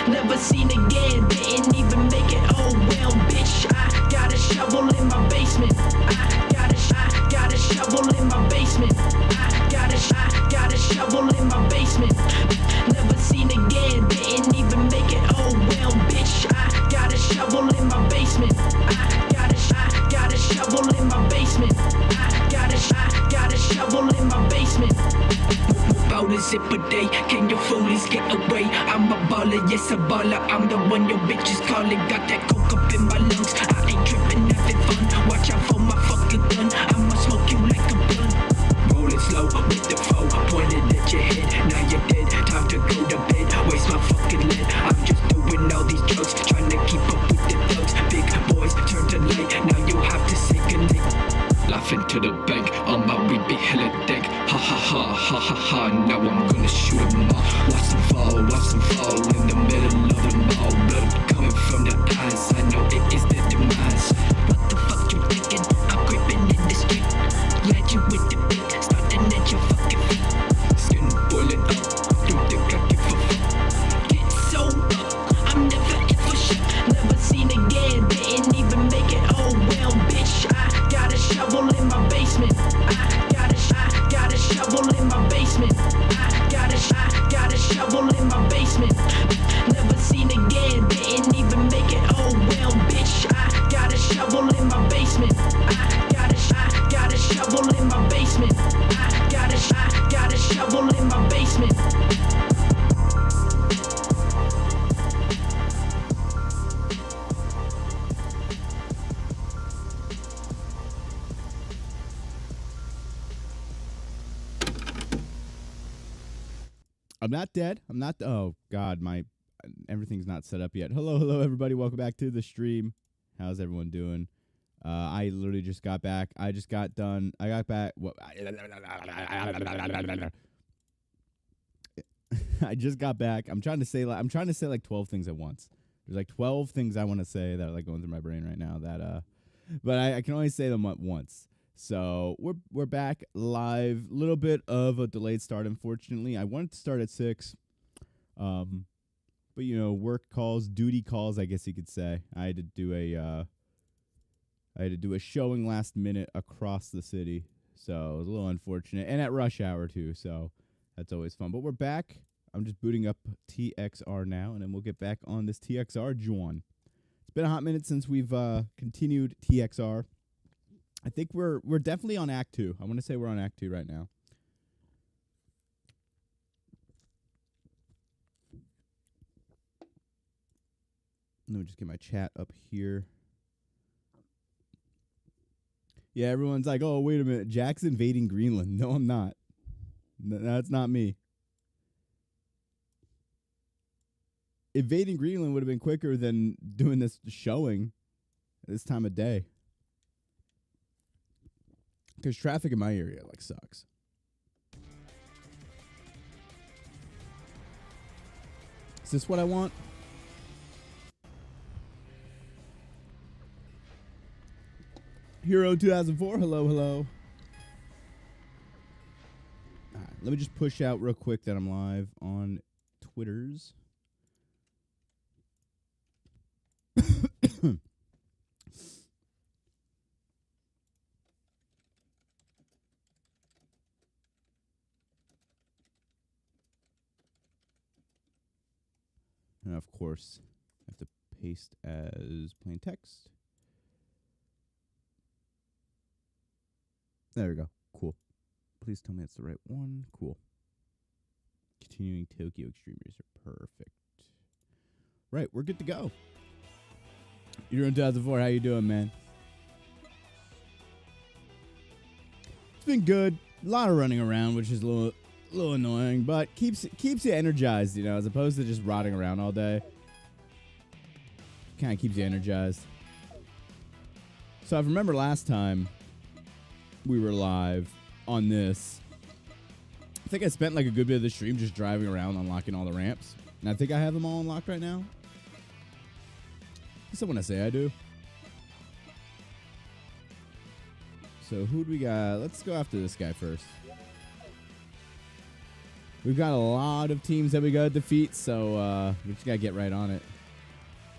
never seen again. Didn't even make it. Oh well, bitch. I got a shovel in my basement. I got a shovel in my basement. I got a shovel in my basement. Never seen again. Didn't even make it. Oh well, bitch. I got a shovel in my basement. I got a shovel in my basement. I got a shovel in my basement. About a zip a day, can your foolies get away? I'm a baller, yes a baller. I'm the one your bitches calling. Got that coke up in my lungs. I ain't tripping, having fun. Watch out for my fucking gun. I'ma smoke you like a blunt. Rolling slow with the foe, pointed at your head. Now you're dead, time to go to bed. Waste my fucking lead. I'm just doing all these drugs, trying to keep up with the thugs. Big boys turn to light, now you have to say goodnight. Laughing to the bank, on my weed be hella dank. Ha ha ha ha ha ha, now I'm gonna shoot 'em all. Watch them fall in the middle of the mall. Blood coming from the eyes, I know it is the demise. What the fuck you thinking? I'm creeping in the street. Yeah, you with the beat, starting at your fucking feet. Skin boiling up, you think I give a fuck? Get so up, I'm never in for shit. Never seen again, didn't even make it. Oh well, bitch, I got a shovel in my basement. I got a shovel in my basement. I got a shovel in my basement. Never seen again, didn't even make it. Oh well, bitch, I got a shovel in my basement. I got a shovel in my basement. I got a shovel in my basement. I'm not dead. I'm not. Oh God, everything's not set up yet. Hello, everybody. Welcome back to the stream. How's everyone doing? I literally just got back. I just got done. I got back. I just got back. I'm trying to say like 12 things at once. There's like 12 things I want to say that are like going through my brain right now. But I can only say them at once. So we're back live. Little bit of a delayed start, unfortunately. I wanted to start at 6, but work calls, duty calls, I guess you could say. I had to do a showing last minute across the city, so it was a little unfortunate, and at rush hour too. So that's always fun. But we're back. I'm just booting up TXR now, and then we'll get back on this TXR Juan. It's been a hot minute since we've continued TXR. I think we're definitely on Act 2. I want to say we're on Act 2 right now. Let me just get my chat up here. Yeah, everyone's like, oh, wait a minute. Jack's invading Greenland. No, I'm not. That's not me. Invading Greenland would have been quicker than doing this showing at this time of day. Because traffic in my area, like, sucks. Is this what I want? Hero 2004, hello. All right, let me just push out real quick that I'm live on Twitters. And of course, I have to paste as plain text. There we go. Cool. Please tell me it's the right one. Cool. Continuing Tokyo Xtreme Racer. Perfect. Right, we're good to go. You're in 2004. How you doing, man? It's been good. A lot of running around, which is a little annoying, but keeps you energized, as opposed to just rotting around all day. Kind of keeps you energized. So I remember last time we were live on this, I think I spent like a good bit of the stream just driving around unlocking all the ramps, and I think I have them all unlocked right now. That's when I say I do. So who do we got? Let's go after this guy first. We've got a lot of teams that we got to defeat, so we just got to get right on it.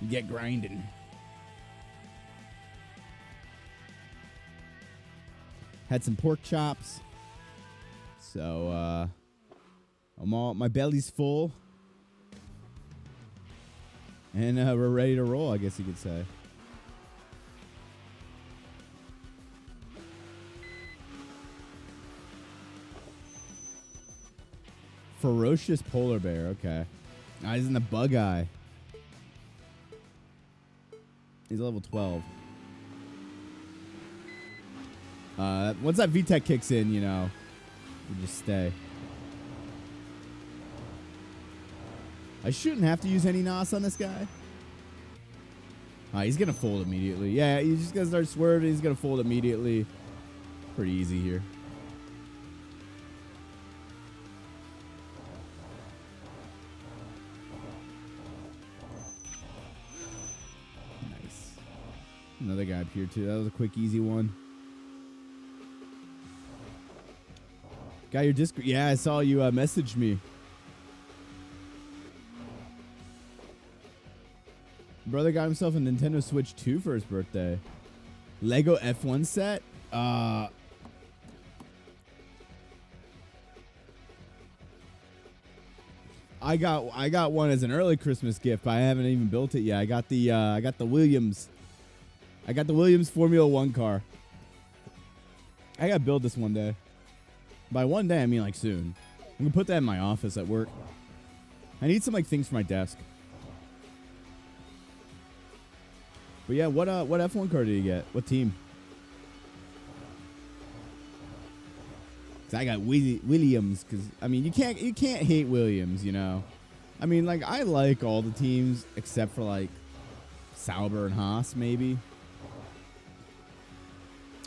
Get grinding. Had some pork chops. So, my belly's full. And we're ready to roll, I guess you could say. Ferocious polar bear, okay. He's in the bug eye. He's level 12. Once that VTech kicks in, you know, we just stay. I shouldn't have to use any NOS on this guy. He's going to fold immediately. Yeah, he's just going to start swerving. He's going to fold immediately. Pretty easy here. Nice. Another guy up here, too. That was a quick, easy one. Got your Discord. Yeah, I saw you message me. Brother got himself a Nintendo Switch 2 for his birthday. Lego F1 set? I got one as an early Christmas gift, but I haven't even built it yet. I got the Williams. I got the Williams Formula 1 car. I gotta build this one day. By one day, I mean like soon. I'm gonna put that in my office at work. I need some like things for my desk. But yeah, what F1 car did you get? What team? Cause I got Williams. Cause I mean, you can't hate Williams, you know. I mean, like I like all the teams except for like Sauber and Haas, maybe.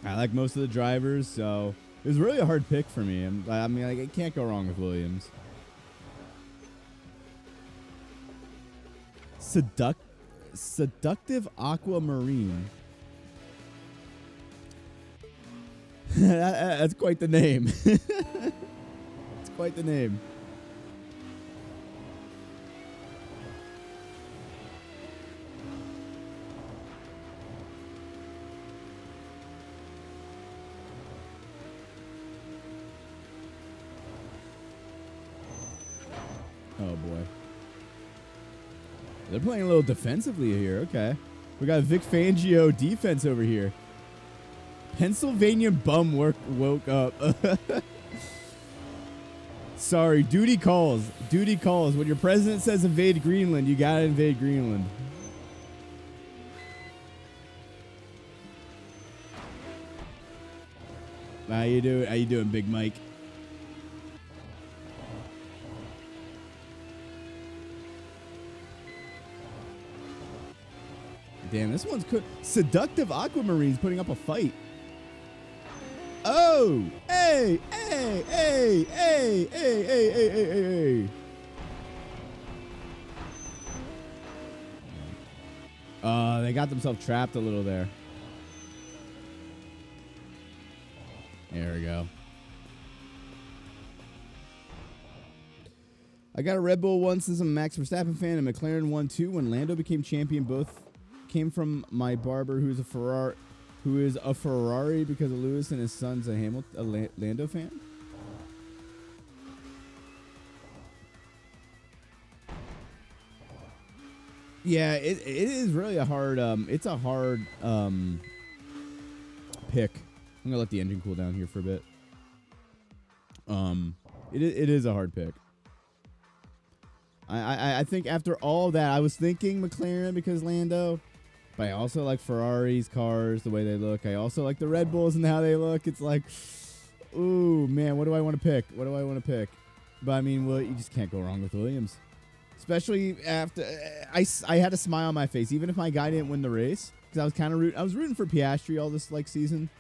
I like most of the drivers, so it was really a hard pick for me. I mean, like, I can't go wrong with Williams. Seductive Aquamarine. That's quite the name. It's quite the name. Oh, boy. They're playing a little defensively here. Okay. We got Vic Fangio defense over here. Pennsylvania bum woke up. Sorry. Duty calls. Duty calls. When your president says invade Greenland, you got to invade Greenland. How you doing? How you doing, Big Mike? Damn, this one's cool. Seductive Aquamarine's putting up a fight. Oh! Hey! Hey! Hey! Hey! Hey! Hey! Hey! Hey! Hey! They got themselves trapped a little there. There we go. I got a Red Bull one since I'm a Max Verstappen fan, and McLaren won too when Lando became champion. Both came from my barber, who is a Ferrari because of Lewis, and his son's a Lando fan. Yeah, it is really a hard. It's a hard pick. I'm gonna let the engine cool down here for a bit. It is a hard pick. I think after all that, I was thinking McLaren because Lando. But I also like Ferrari's cars, the way they look. I also like the Red Bulls and how they look. It's like, ooh, man, what do I want to pick? What do I want to pick? But, I mean, well, you just can't go wrong with Williams. Especially after I had a smile on my face, even if my guy didn't win the race. Because I was kind of I was rooting for Piastri all this, like, season.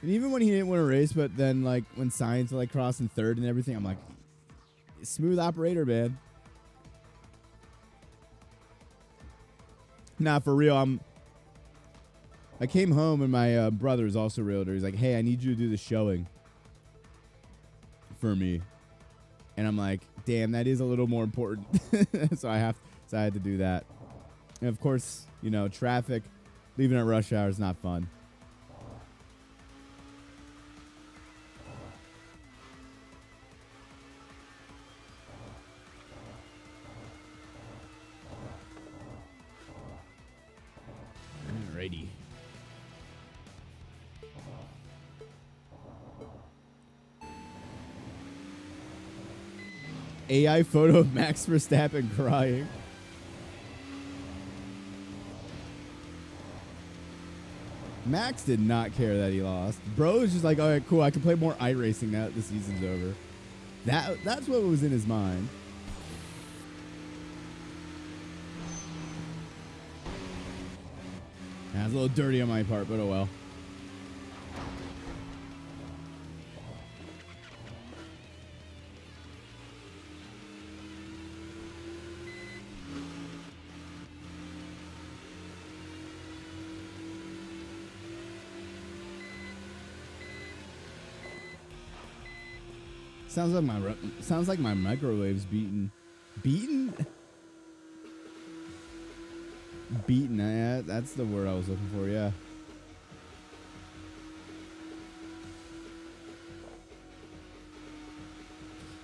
And even when he didn't win a race, but then, like, when Sainz, like, crossing third and everything, I'm like, smooth operator, man. Nah, for real, I came home and my brother is also a realtor. He's like, hey, I need you to do the showing for me. And I'm like, damn, that is a little more important. So I had to do that. And of course, you know, traffic, leaving at rush hour is not fun. Alrighty. AI photo of Max Verstappen crying. Max did not care that he lost. Bro was just like, all right, cool, I can play more iRacing now that the season's over. That's what was in his mind. That's a little dirty on my part, but oh well. Sounds like my microwave's beaten. Beaten? Beaten. Yeah, that's the word I was looking for. Yeah.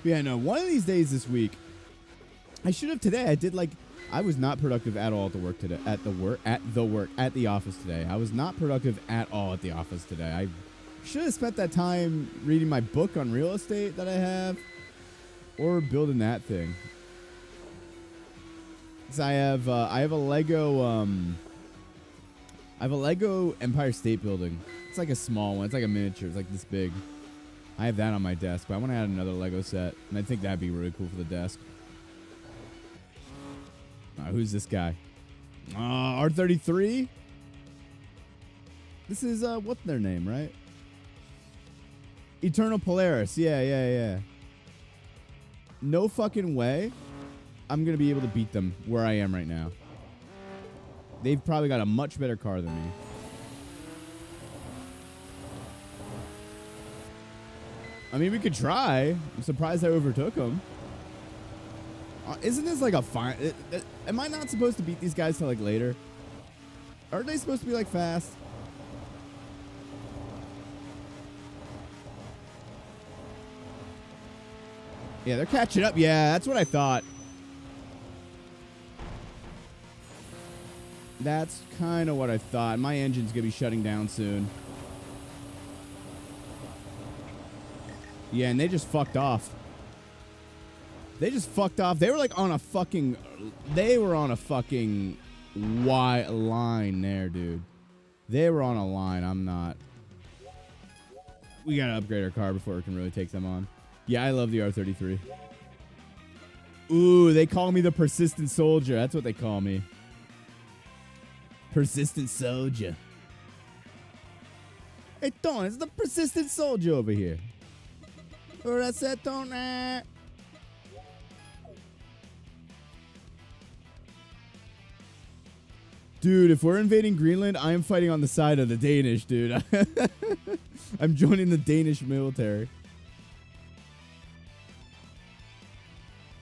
Yeah. No. One of these days this week, I should have today. I was not productive at all at the work today. At the office today. I was not productive at all at the office today. I should have spent that time reading my book on real estate that I have, or building that thing. Cause I have a Lego Empire State Building. It's like a small one. It's like a miniature. It's like this big. I have that on my desk, but I want to add another Lego set, and I think that'd be really cool for the desk. Who's this guy? R33. This is what's their name, right? Eternal Polaris. Yeah. No fucking way I'm going to be able to beat them where I am right now. They've probably got a much better car than me. I mean, we could try. I'm surprised I overtook them. Isn't this like a fine... am I not supposed to beat these guys till like later? Aren't they supposed to be like fast? Yeah, they're catching up. Yeah, that's what I thought. That's kind of what I thought. My engine's going to be shutting down soon. Yeah, and they just fucked off. They just fucked off. They were like on a fucking... They were on a fucking wide line there, dude. They were on a line. I'm not. We got to upgrade our car before we can really take them on. Yeah, I love the R33. Ooh, they call me the persistent soldier. That's what they call me. Persistent soldier. Hey, Don, it's the persistent soldier over here. Or I said, Don. Dude, if we're invading Greenland, I am fighting on the side of the Danish, dude. I'm joining the Danish military.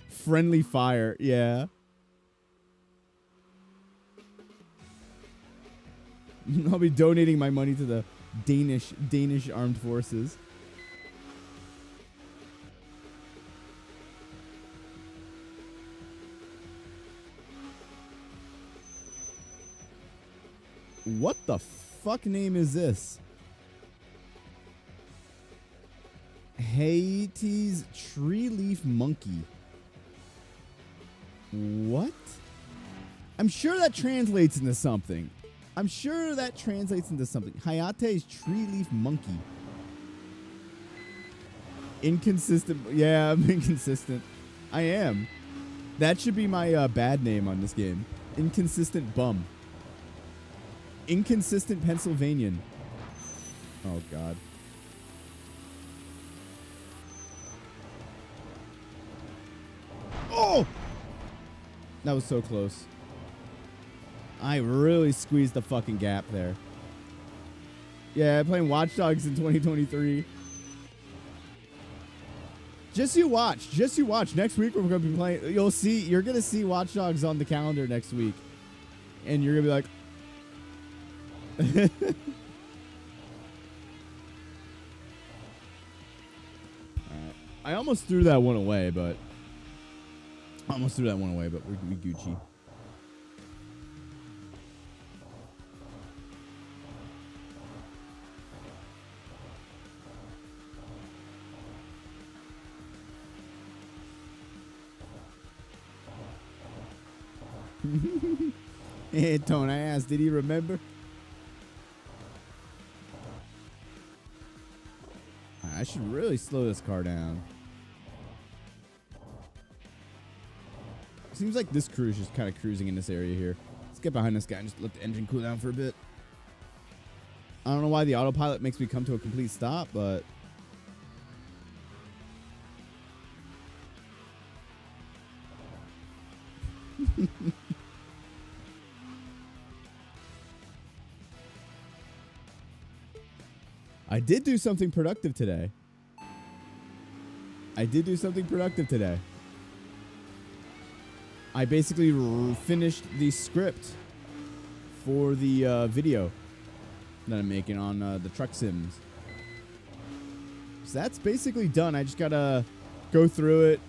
Friendly fire, yeah. I'll be donating my money to the Danish armed forces. What the fuck name is this? Haiti's tree leaf monkey. What? I'm sure that translates into something. Hayate's tree leaf monkey. Inconsistent. Yeah, I'm inconsistent. I am. That should be my bad name on this game. Inconsistent bum. Inconsistent Pennsylvanian. Oh, God. Oh! That was so close. I really squeezed the fucking gap there. Yeah, playing Watch Dogs in 2023. Just you watch. Just you watch. Next week we're gonna be playing. You'll see. You're gonna see Watch Dogs on the calendar next week, and you're gonna be like. Alright. I almost threw that one away, but we Gucci. Hey, Tone, I asked, did he remember? I should really slow this car down. Seems like this crew is just kind of cruising in this area here. Let's get behind this guy and just let the engine cool down for a bit. I don't know why the autopilot makes me come to a complete stop, but... I did do something productive today. I basically finished the script for the video that I'm making on the truck sims. So that's basically done. I just gotta go through it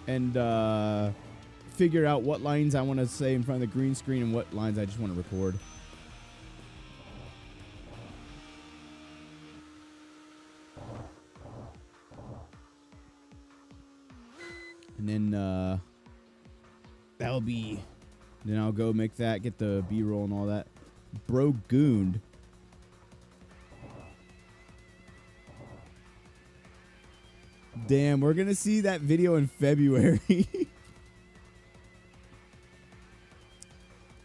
and figure out what lines I want to say in front of the green screen and what lines I just want to record. And then that'll be. Then I'll go make that, get the B-roll and all that. Bro gooned. Damn, we're gonna see that video in February.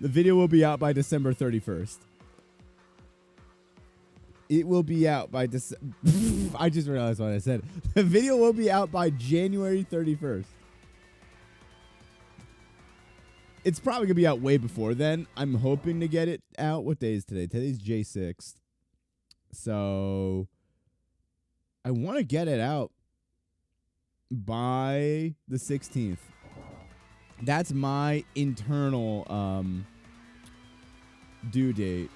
The video will be out by December 31st. It will be out by December. I just realized what I said. The video will be out by January 31st. It's probably going to be out way before then. I'm hoping to get it out. What day is today? Today's J6th. So I want to get it out by the 16th. That's my internal due date.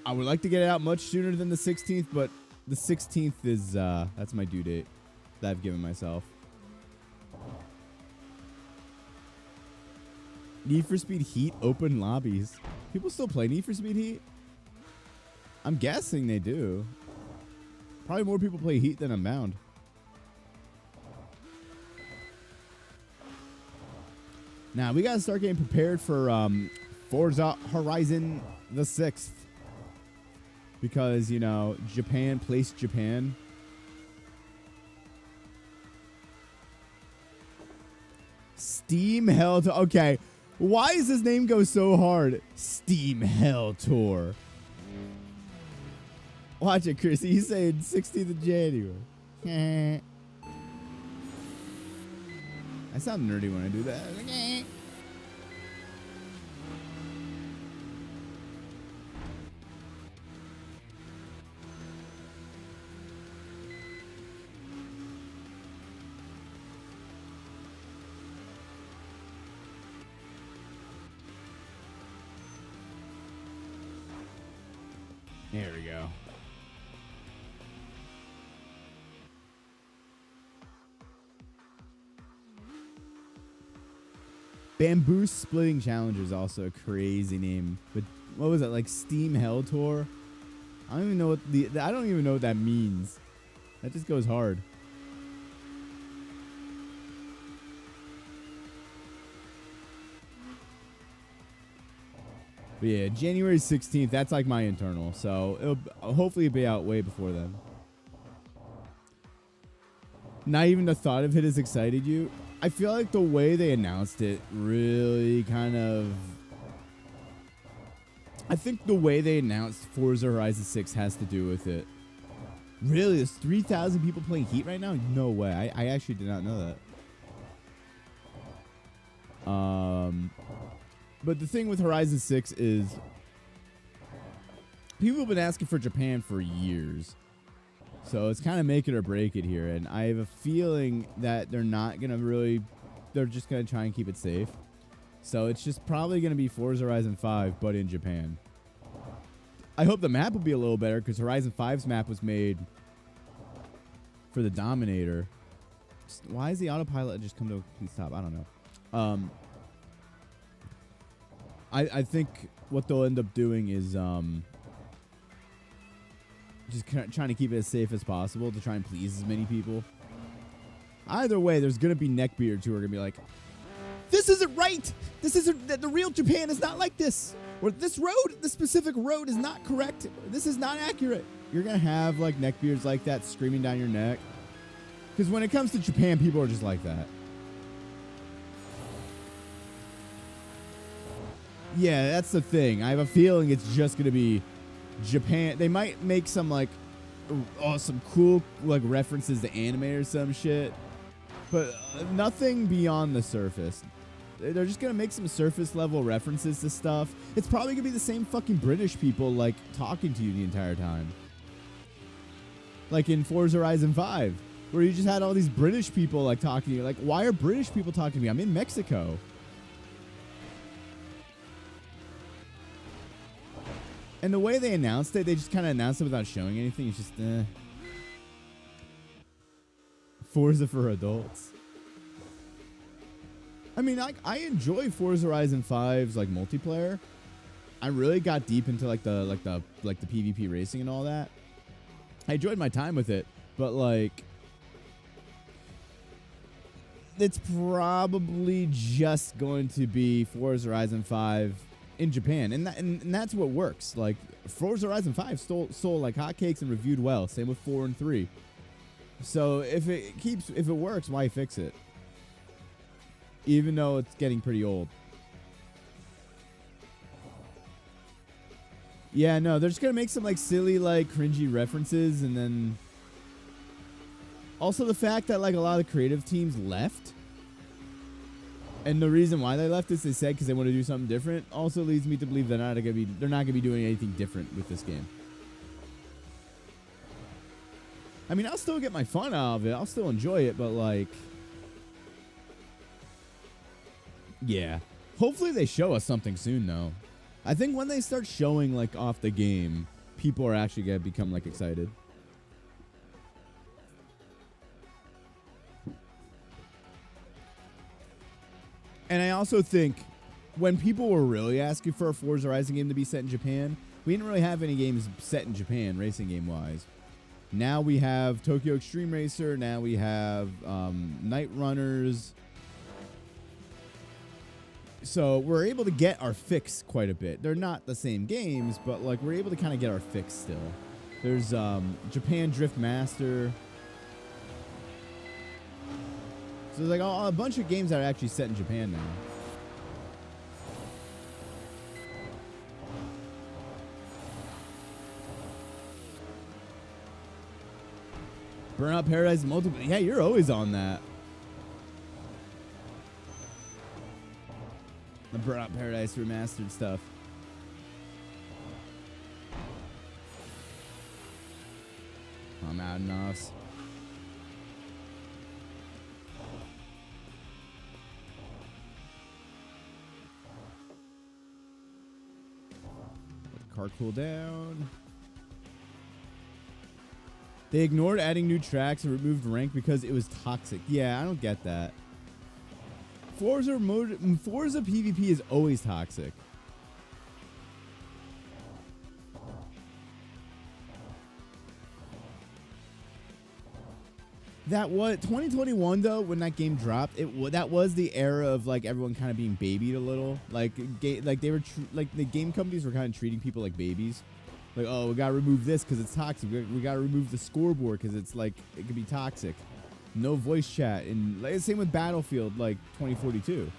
I would like to get it out much sooner than the 16th, but the 16th is that's my due date that I've given myself. Need for Speed Heat open lobbies. People still play Need for Speed Heat? I'm guessing they do. Probably more people play Heat than Unbound. Now, we got to start getting prepared for Forza Horizon the 6th. Because, you know, Japan placed Japan. Steam Hell Tour. Okay. Why does his name go so hard? Steam Hell Tour. Watch it, Chris. He's saying 16th of January. I sound nerdy when I do that. There we go. Bamboo Splitting Challenge is also a crazy name. But what was that, like Steam Hell Tour? I don't even know what that means. That just goes hard. But yeah, January 16th, that's like my internal. So it'll hopefully be out way before then. Not even the thought of it has excited you. I feel like the way they announced it really kind of... I think the way they announced Forza Horizon 6 has to do with it. Really? There's 3,000 people playing Heat right now? No way. I actually did not know that. But the thing with Horizon 6 is people have been asking for Japan for years. So it's kind of make it or break it here. And I have a feeling that they're not going to really, they're just going to try and keep it safe. So it's just probably going to be Forza Horizon 5, but in Japan. I hope the map will be a little better because Horizon 5's map was made for the Dominator. Why is the autopilot just come to a complete stop? I don't know. I think what they'll end up doing is just trying to keep it as safe as possible to try and please as many people. Either way, there's going to be neckbeards who are going to be like, this isn't right. This isn't, the real Japan is not like this. Or this road, this specific road is not correct. This is not accurate. You're going to have like neckbeards like that screaming down your neck. Because when it comes to Japan, people are just like that. Yeah, that's the thing. I have a feeling it's just going to be Japan. They might make some like some cool like references to anime or some shit, but nothing beyond the surface. They're just gonna make some surface level references to stuff. It's probably gonna be the same fucking British people like talking to you the entire time, like in Forza Horizon 5, where you just had all these British people like talking to you. Like, why are British people talking to me? I'm in Mexico. And the way they announced it, they just kind of announced it without showing anything. It's just, Forza for adults. I mean, I enjoy Forza Horizon 5's like multiplayer. I really got deep into like the PvP racing and all that. I enjoyed my time with it, but like, it's probably just going to be Forza Horizon 5 in Japan, and that's what works. Like, Forza Horizon 5 sold like hotcakes and reviewed well. Same with 4 and 3. So if it works, why fix it? Even though it's getting pretty old. Yeah, no, they're just gonna make some like silly, like cringy references, and then also the fact that like a lot of the creative teams left. And the reason why they left is they said because they want to do something different. Also leads me to believe they're not gonna be doing anything different with this game. I mean, I'll still get my fun out of it. I'll still enjoy it, but like, yeah. Hopefully they show us something soon, though. I think when they start showing like off the game, people are actually gonna become like excited. And I also think when people were really asking for a Forza Horizon game to be set in Japan, we didn't really have any games set in Japan, racing game-wise. Now we have Tokyo Xtreme Racer. Now we have Night Runners. So we're able to get our fix quite a bit. They're not the same games, but like we're able to kind of get our fix still. There's Japan Drift Master. So there's like a bunch of games that are actually set in Japan now. Burnout Paradise multiple. Yeah, you're always on that. The Burnout Paradise remastered stuff. I'm out of NOS. Let the car cool down. They ignored adding new tracks and removed rank because it was toxic. Yeah, I don't get that. Forza PvP is always toxic. That was 2021 though, when that game dropped. That was the era of like everyone kind of being babied a little. Like they were like the game companies were kind of treating people like babies. Like, oh, we gotta remove this because it's toxic. We gotta remove the scoreboard because it's like it could be toxic. No voice chat, and like, same with Battlefield, like 2042.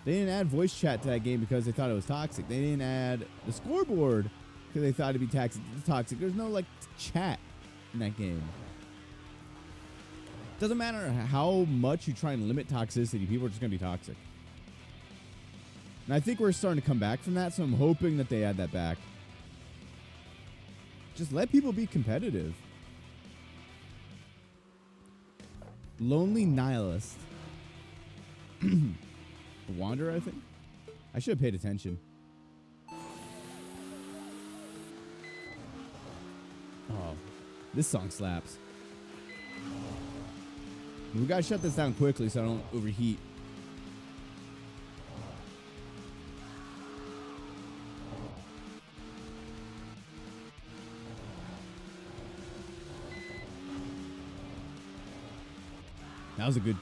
They didn't add voice chat to that game because they thought it was toxic. They didn't add the scoreboard because they thought it'd be toxic. There's no like chat in that game. Doesn't matter how much you try and limit toxicity, people are just gonna be toxic. And I think we're starting to come back from that, so I'm hoping that they add that back. Just let people be competitive. Lonely Nihilist. Wanderer, I think. I should have paid attention. Oh, this song slaps. We gotta shut this down quickly so I don't overheat.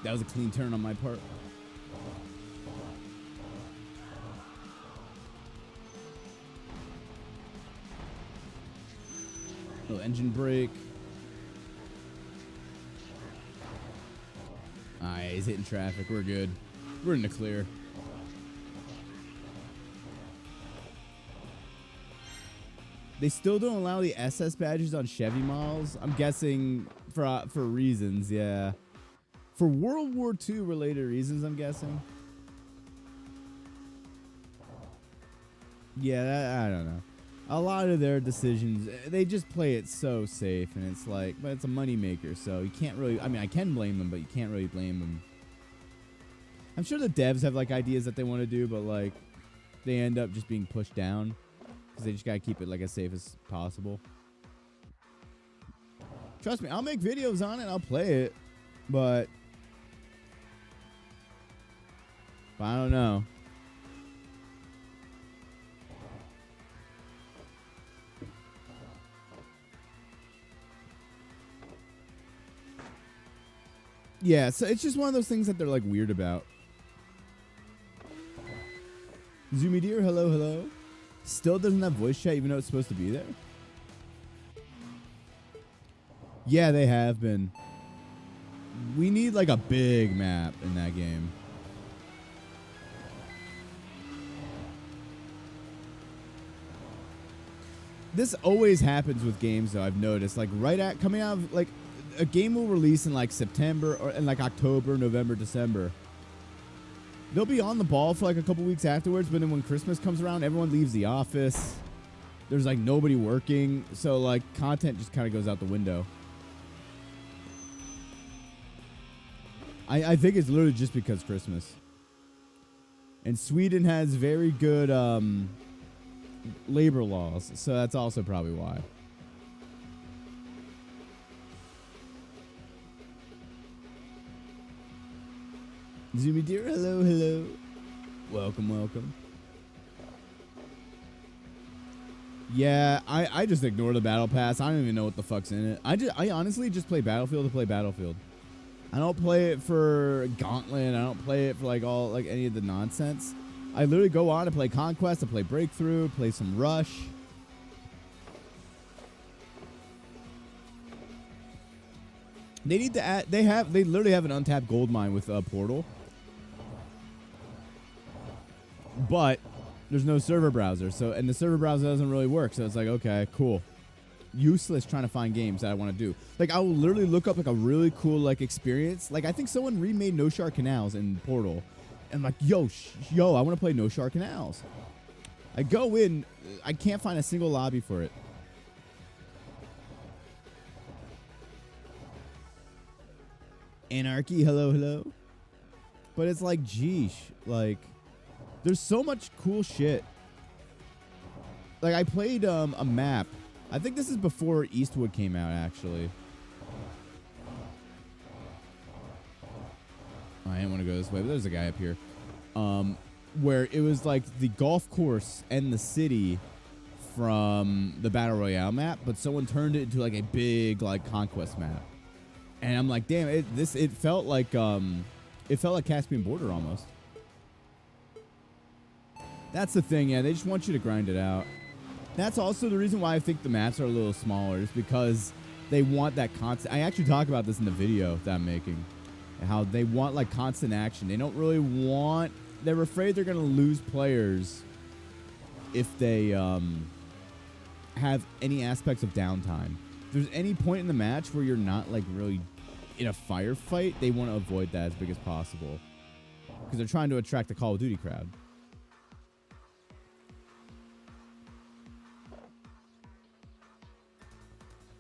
That was a clean turn on my part. Little engine brake. Alright, he's hitting traffic. We're good. We're in the clear. They still don't allow the SS badges on Chevy models. I'm guessing for reasons, yeah. For World War II related reasons, I'm guessing. Yeah, I don't know. A lot of their decisions, they just play it so safe, and it's like, but it's a moneymaker, so you can't really, I mean, I can blame them, but you can't really blame them. I'm sure the devs have, like, ideas that they want to do, but, like, they end up just being pushed down, because they just gotta keep it, like, as safe as possible. Trust me, I'll make videos on it, I'll play it, but I don't know. Yeah, so it's just one of those things that they're like weird about. Zoomy dear, hello, hello. Still doesn't have voice chat even though it's supposed to be there? Yeah, they have been. We need like a big map in that game. This always happens with games though, I've noticed. Like right at coming out of like a game will release in like September or in like October, November, December. They'll be on the ball for like a couple weeks afterwards, but then when Christmas comes around, everyone leaves the office. There's like nobody working, so like content just kind of goes out the window. I think it's literally just because Christmas. And Sweden has very good labor laws, so that's also probably why. Zoomy dear, hello, hello. Welcome, welcome. Yeah, I just ignore the battle pass. I don't even know what the fuck's in it. I honestly just play Battlefield to play Battlefield. I don't play it for Gauntlet. I don't play it for like any of the nonsense. I literally go on to play Conquest, I play Breakthrough, play some Rush. They need to add. They literally have an untapped gold mine with Portal, but there's no server browser. So and the server browser doesn't really work. So it's like, okay, cool. Useless trying to find games that I want to do. Like I will literally look up like a really cool like experience. Like I think someone remade No Shark Canals in Portal. And I'm like, yo, I want to play No Shark Canals. I go in, I can't find a single lobby for it. Anarchy, hello, hello. But it's like, geesh, like, there's so much cool shit. Like, I played a map. I think this is before Eastwood came out, actually. I didn't want to go this way, but there's a guy up here. Where it was like the golf course and the city from the Battle Royale map, but someone turned it into like a big like conquest map. And I'm like, damn, it felt like Caspian Border almost. That's the thing, yeah, they just want you to grind it out. That's also the reason why I think the maps are a little smaller, is because they want that constant. I actually talk about this in the video that I'm making. How they want like constant action. They don't really want. They're afraid they're gonna lose players if they have any aspects of downtime. If there's any point in the match where you're not like really in a firefight, they want to avoid that as big as possible because they're trying to attract the Call of Duty crowd.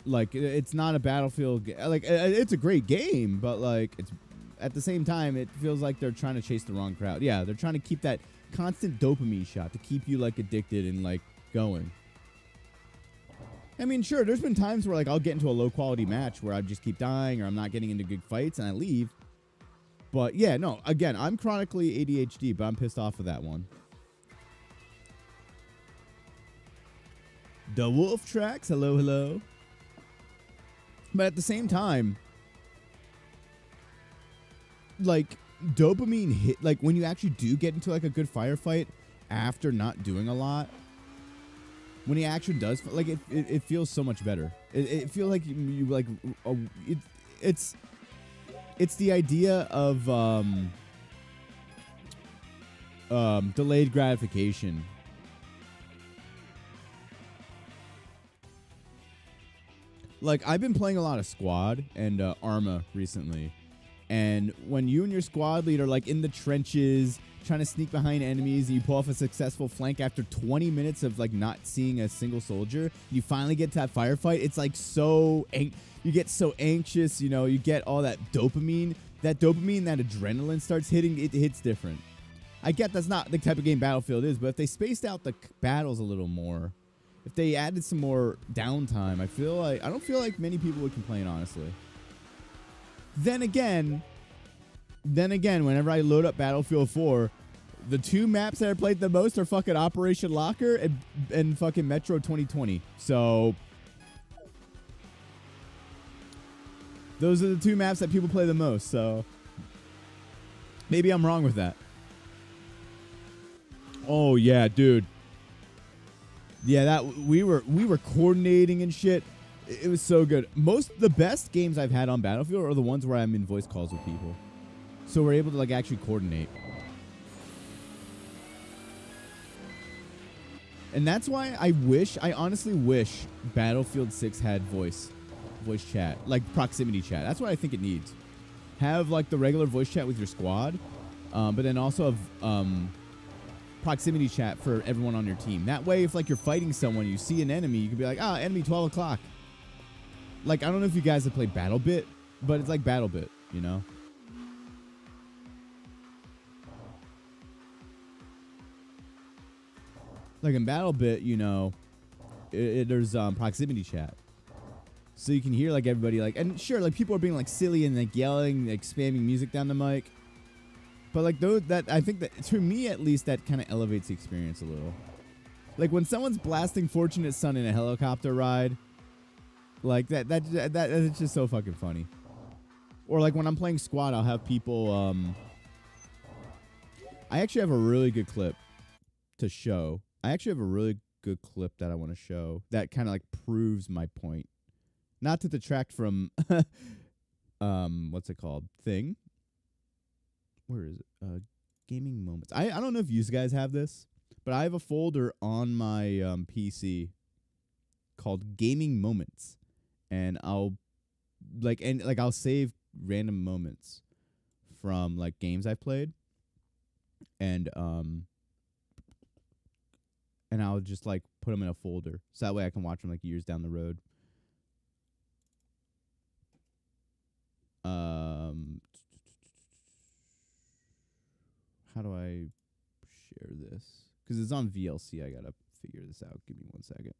Like, it's not a Battlefield. Like, it's a great game, but like, it's at the same time, it feels like they're trying to chase the wrong crowd. Yeah, they're trying to keep that constant dopamine shot to keep you like addicted and like going. I mean, sure, there's been times where like I'll get into a low quality match where I just keep dying or I'm not getting into good fights and I leave. But yeah, no, again, I'm chronically ADHD, but I'm pissed off of that one. The Wolf Tracks, hello, hello. But at the same time, like, dopamine hit, like, when you actually do get into, like, a good firefight after not doing a lot, when he actually does, like, it feels so much better. It feels like you like, it's the idea of, delayed gratification. Like, I've been playing a lot of Squad and Arma recently. And when you and your squad lead are, like, in the trenches, trying to sneak behind enemies, and you pull off a successful flank after 20 minutes of, like, not seeing a single soldier, you finally get to that firefight, it's, like, so... you get so anxious, you know, you get all that dopamine. That dopamine, that adrenaline starts hitting, it hits different. I get that's not the type of game Battlefield is, but if they spaced out the battles a little more... If they added some more downtime, I don't feel like many people would complain, honestly. Then again, whenever I load up Battlefield 4, the two maps that I played the most are fucking Operation Locker and fucking Metro 2020. So those are the two maps that people play the most. So maybe I'm wrong with that. Oh yeah, dude. Yeah, that we were coordinating and shit. It was so good. The best games I've had on Battlefield are the ones where I'm in voice calls with people. So we're able to like actually coordinate. And that's why I honestly wish Battlefield 6 had voice chat, like proximity chat. That's what I think it needs. Have like the regular voice chat with your squad, but then also have proximity chat for everyone on your team. That way, if like you're fighting someone, you see an enemy, you can be like, enemy 12 o'clock. Like, I don't know if you guys have played BattleBit, but it's like BattleBit, you know? Like in BattleBit, you know, there's proximity chat. So you can hear like everybody like, and sure, like people are being like silly and like yelling, like spamming music down the mic. But like I think that to me at least that kind of elevates the experience a little. Like when someone's blasting Fortunate Son in a helicopter ride, like that is just so fucking funny. Or like when I'm playing Squad, I'll have people. I actually have a really good clip to show. I actually have a really good clip that I want to show that kind of like proves my point. Not to detract from what's it called? Thing. Where is it? Gaming moments. I don't know if you guys have this, but I have a folder on my PC called Gaming Moments, and I'll save random moments from like games I've played, and I'll just like put them in a folder so that way I can watch them like years down the road. How do I share this? Because it's on VLC. I gotta figure this out. Give me 1 second.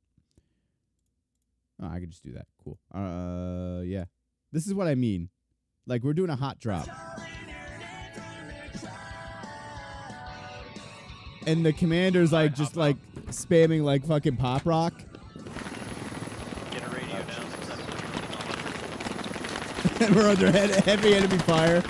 Oh, I can just do that. Cool. Yeah. This is what I mean. Like, we're doing a hot drop. And the commander's like just like spamming like fucking pop rock. Get a radio now. And we're under heavy enemy fire.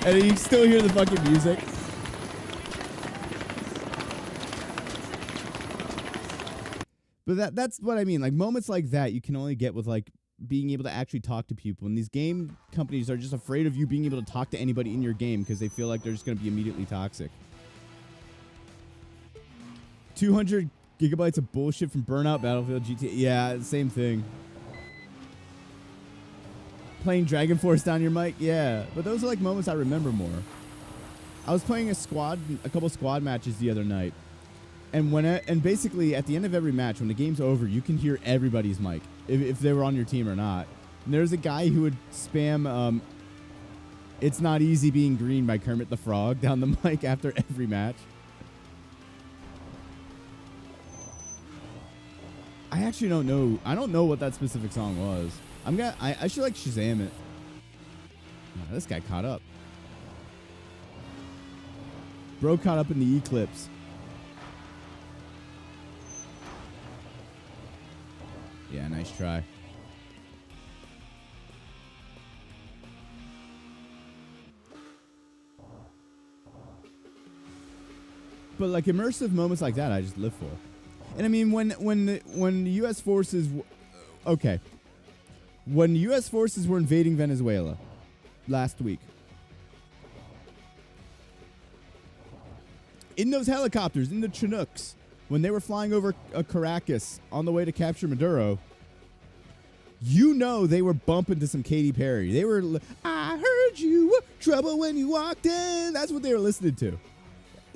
And you still hear the fucking music. But that's what I mean. Like moments like that you can only get with like being able to actually talk to people. And these game companies are just afraid of you being able to talk to anybody in your game because they feel like they're just going to be immediately toxic. 200 gigabytes of bullshit from Burnout, Battlefield, GTA. Yeah, same thing. Playing Dragon Force down your mic? Yeah. But those are like moments I remember more. I was playing a couple squad matches the other night. And basically at the end of every match, when the game's over, you can hear everybody's mic, if they were on your team or not. And there's a guy who would spam It's Not Easy Being Green by Kermit the Frog down the mic after every match. I actually don't know. I don't know what that specific song was. I should like Shazam it. Oh, this guy caught up. Bro caught up in the eclipse. Yeah, nice try. But like immersive moments like that, I just live for. And I mean, when the U.S. forces, okay, when the U.S. forces were invading Venezuela last week, in those helicopters, in the Chinooks, when they were flying over Caracas on the way to capture Maduro, you know they were bumping to some Katy Perry. They were, I heard you were trouble when you walked in. That's what they were listening to.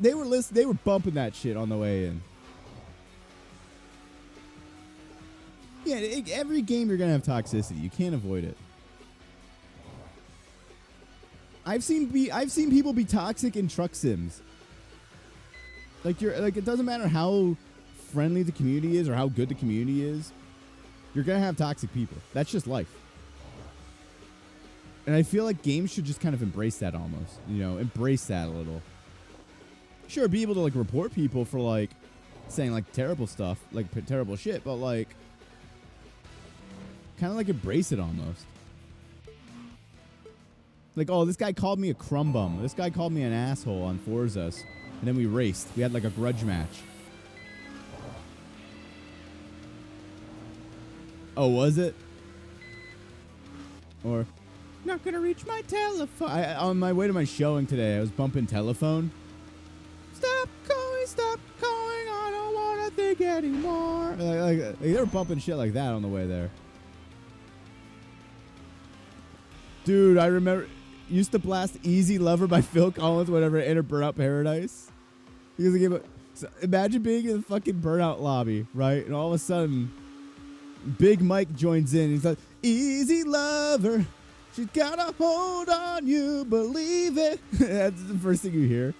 They were bumping that shit on the way in. Yeah, every game you're gonna have toxicity. You can't avoid it. I've seen people be toxic in truck sims. Like it doesn't matter how friendly the community is or how good the community is. You're gonna have toxic people. That's just life. And I feel like games should just kind of embrace that almost. You know, embrace that a little. Sure, be able to like report people for like saying like terrible stuff, like terrible shit, but like kind of like embrace it almost. Like, oh, this guy called me a crumb bum. This guy called me an asshole on Forza. And then we raced. We had like a grudge match. Oh, was it? Or, not gonna reach my telephone. On my way to my showing today, I was bumping telephone. Stop calling, I don't wanna think anymore. Like they were bumping shit like that on the way there. Dude, I remember, used to blast Easy Lover by Phil Collins whenever it entered Burnout Paradise. Because the game, so imagine being in the fucking Burnout lobby, right? And all of a sudden, Big Mike joins in. He's like, Easy Lover, she's got a hold on you, believe it. That's the first thing you hear.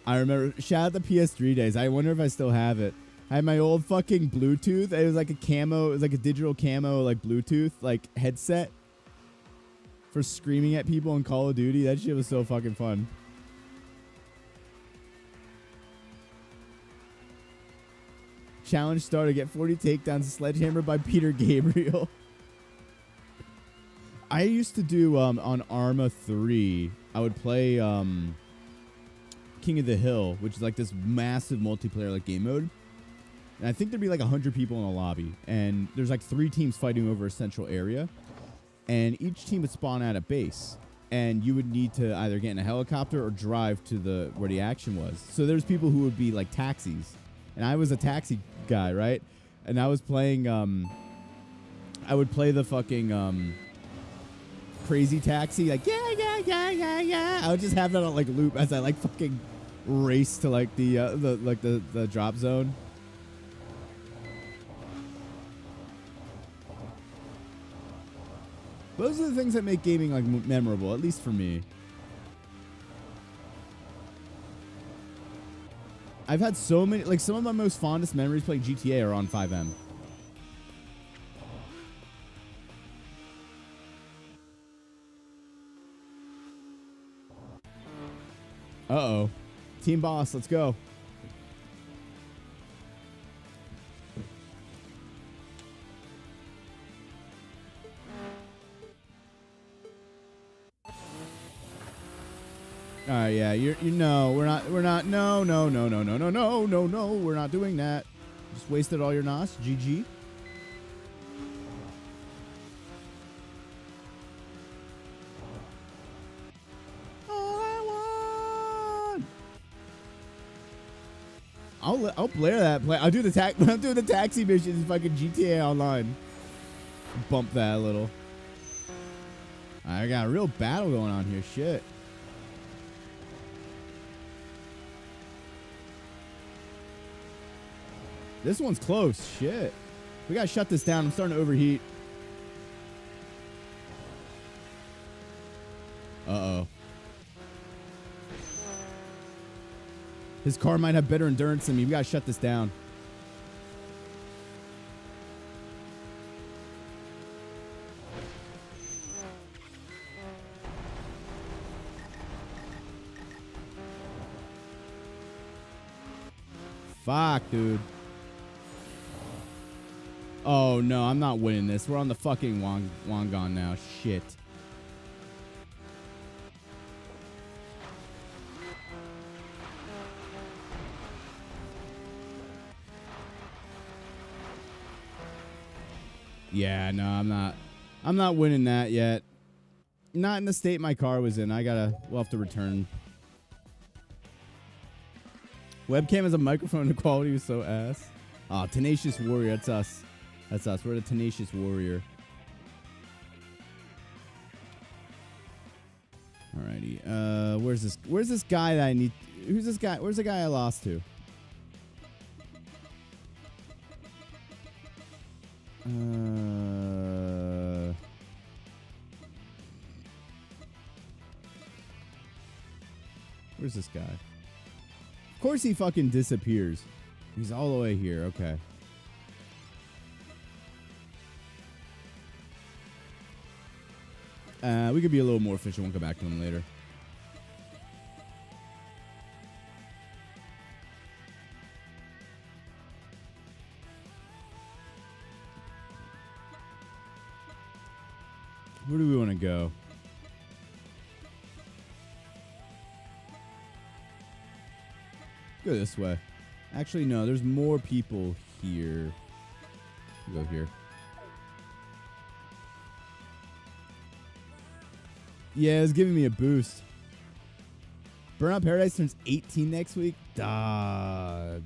I remember, shout out the PS3 days. I wonder if I still have it. I had my old fucking Bluetooth. It was like a camo. It was like a digital camo, like Bluetooth, like headset for screaming at people in Call of Duty. That shit was so fucking fun. Challenge starter, get 40 takedowns, Sledgehammer by Peter Gabriel. I used to do on Arma 3. I would play King of the Hill, which is like this massive multiplayer like game mode. And I think there'd be like 100 people in a lobby. And there's like 3 teams fighting over a central area. And each team would spawn at a base. And you would need to either get in a helicopter or drive to where the action was. So there's people who would be like taxis. And I was a taxi guy, right? And I was playing, I would play the fucking Crazy Taxi. Like, yeah. I would just have that on like loop as I like fucking race to like the drop zone. Those are the things that make gaming like memorable, at least for me. I've had so many, like some of my most fondest memories playing GTA are on 5M. Uh-oh. Team boss, let's go. All right, yeah, you know, we're not, no, we're not doing that. Just wasted all your NOS, GG. All I want. I'll blare that play. I'll do the I'll do the taxi missions. Fucking GTA Online. Bump that a little. I got a real battle going on here. Shit. This one's close. Shit. We gotta shut this down. I'm starting to overheat. Uh-oh. His car might have better endurance than me. We gotta shut this down. Fuck, dude. Oh, no, I'm not winning this. We're on the fucking Wangan now. Shit. Yeah, no, I'm not winning that yet. Not in the state my car was in. We'll have to return. Webcam has a microphone. The quality was so ass. Ah, Tenacious Warrior. That's us. That's us. We're the Tenacious Warrior. Alrighty. Where's this guy that I need? Who's this guy? Where's the guy I lost to? Where's this guy? Of course he fucking disappears. He's all the way here. Okay. We could be a little more efficient. We'll come back to him later. Where do we want to go? Go this way. Actually, no. There's more people here. We'll go here. Yeah, it's giving me a boost. Burnout Paradise turns 18 next week? Dog.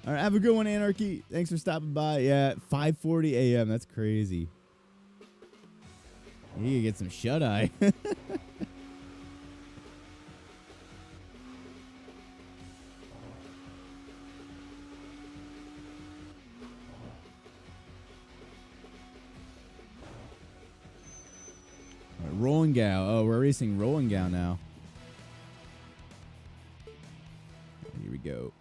All right, have a good one, Anarchy. Thanks for stopping by. Yeah, 5:40 a.m. That's crazy. You can get some shut-eye. Rolling Gal. Oh, we're racing Rolling Gal now. Here we go.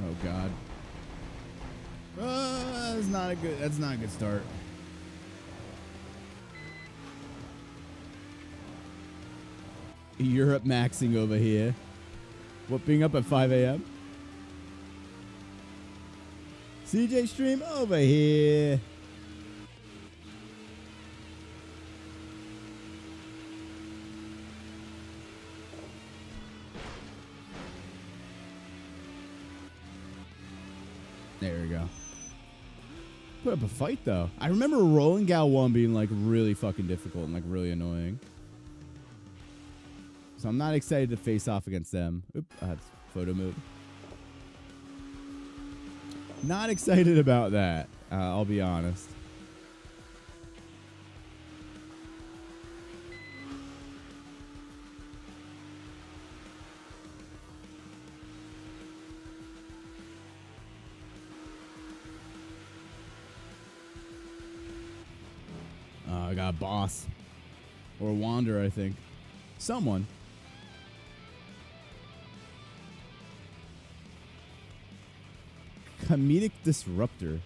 Oh God. That's not a good start. Europe maxing over here. What, being up at 5 a.m.? CJ Stream over here. There we go. Put up a fight, though. I remember Rolling Gal 1 being, like, really fucking difficult and, like, really annoying. So I'm not excited to face off against them. Oop, that's photo mode. Not excited about that. I'll be honest. I got a boss. Or a Wander, I think. Someone. Comedic Disruptor.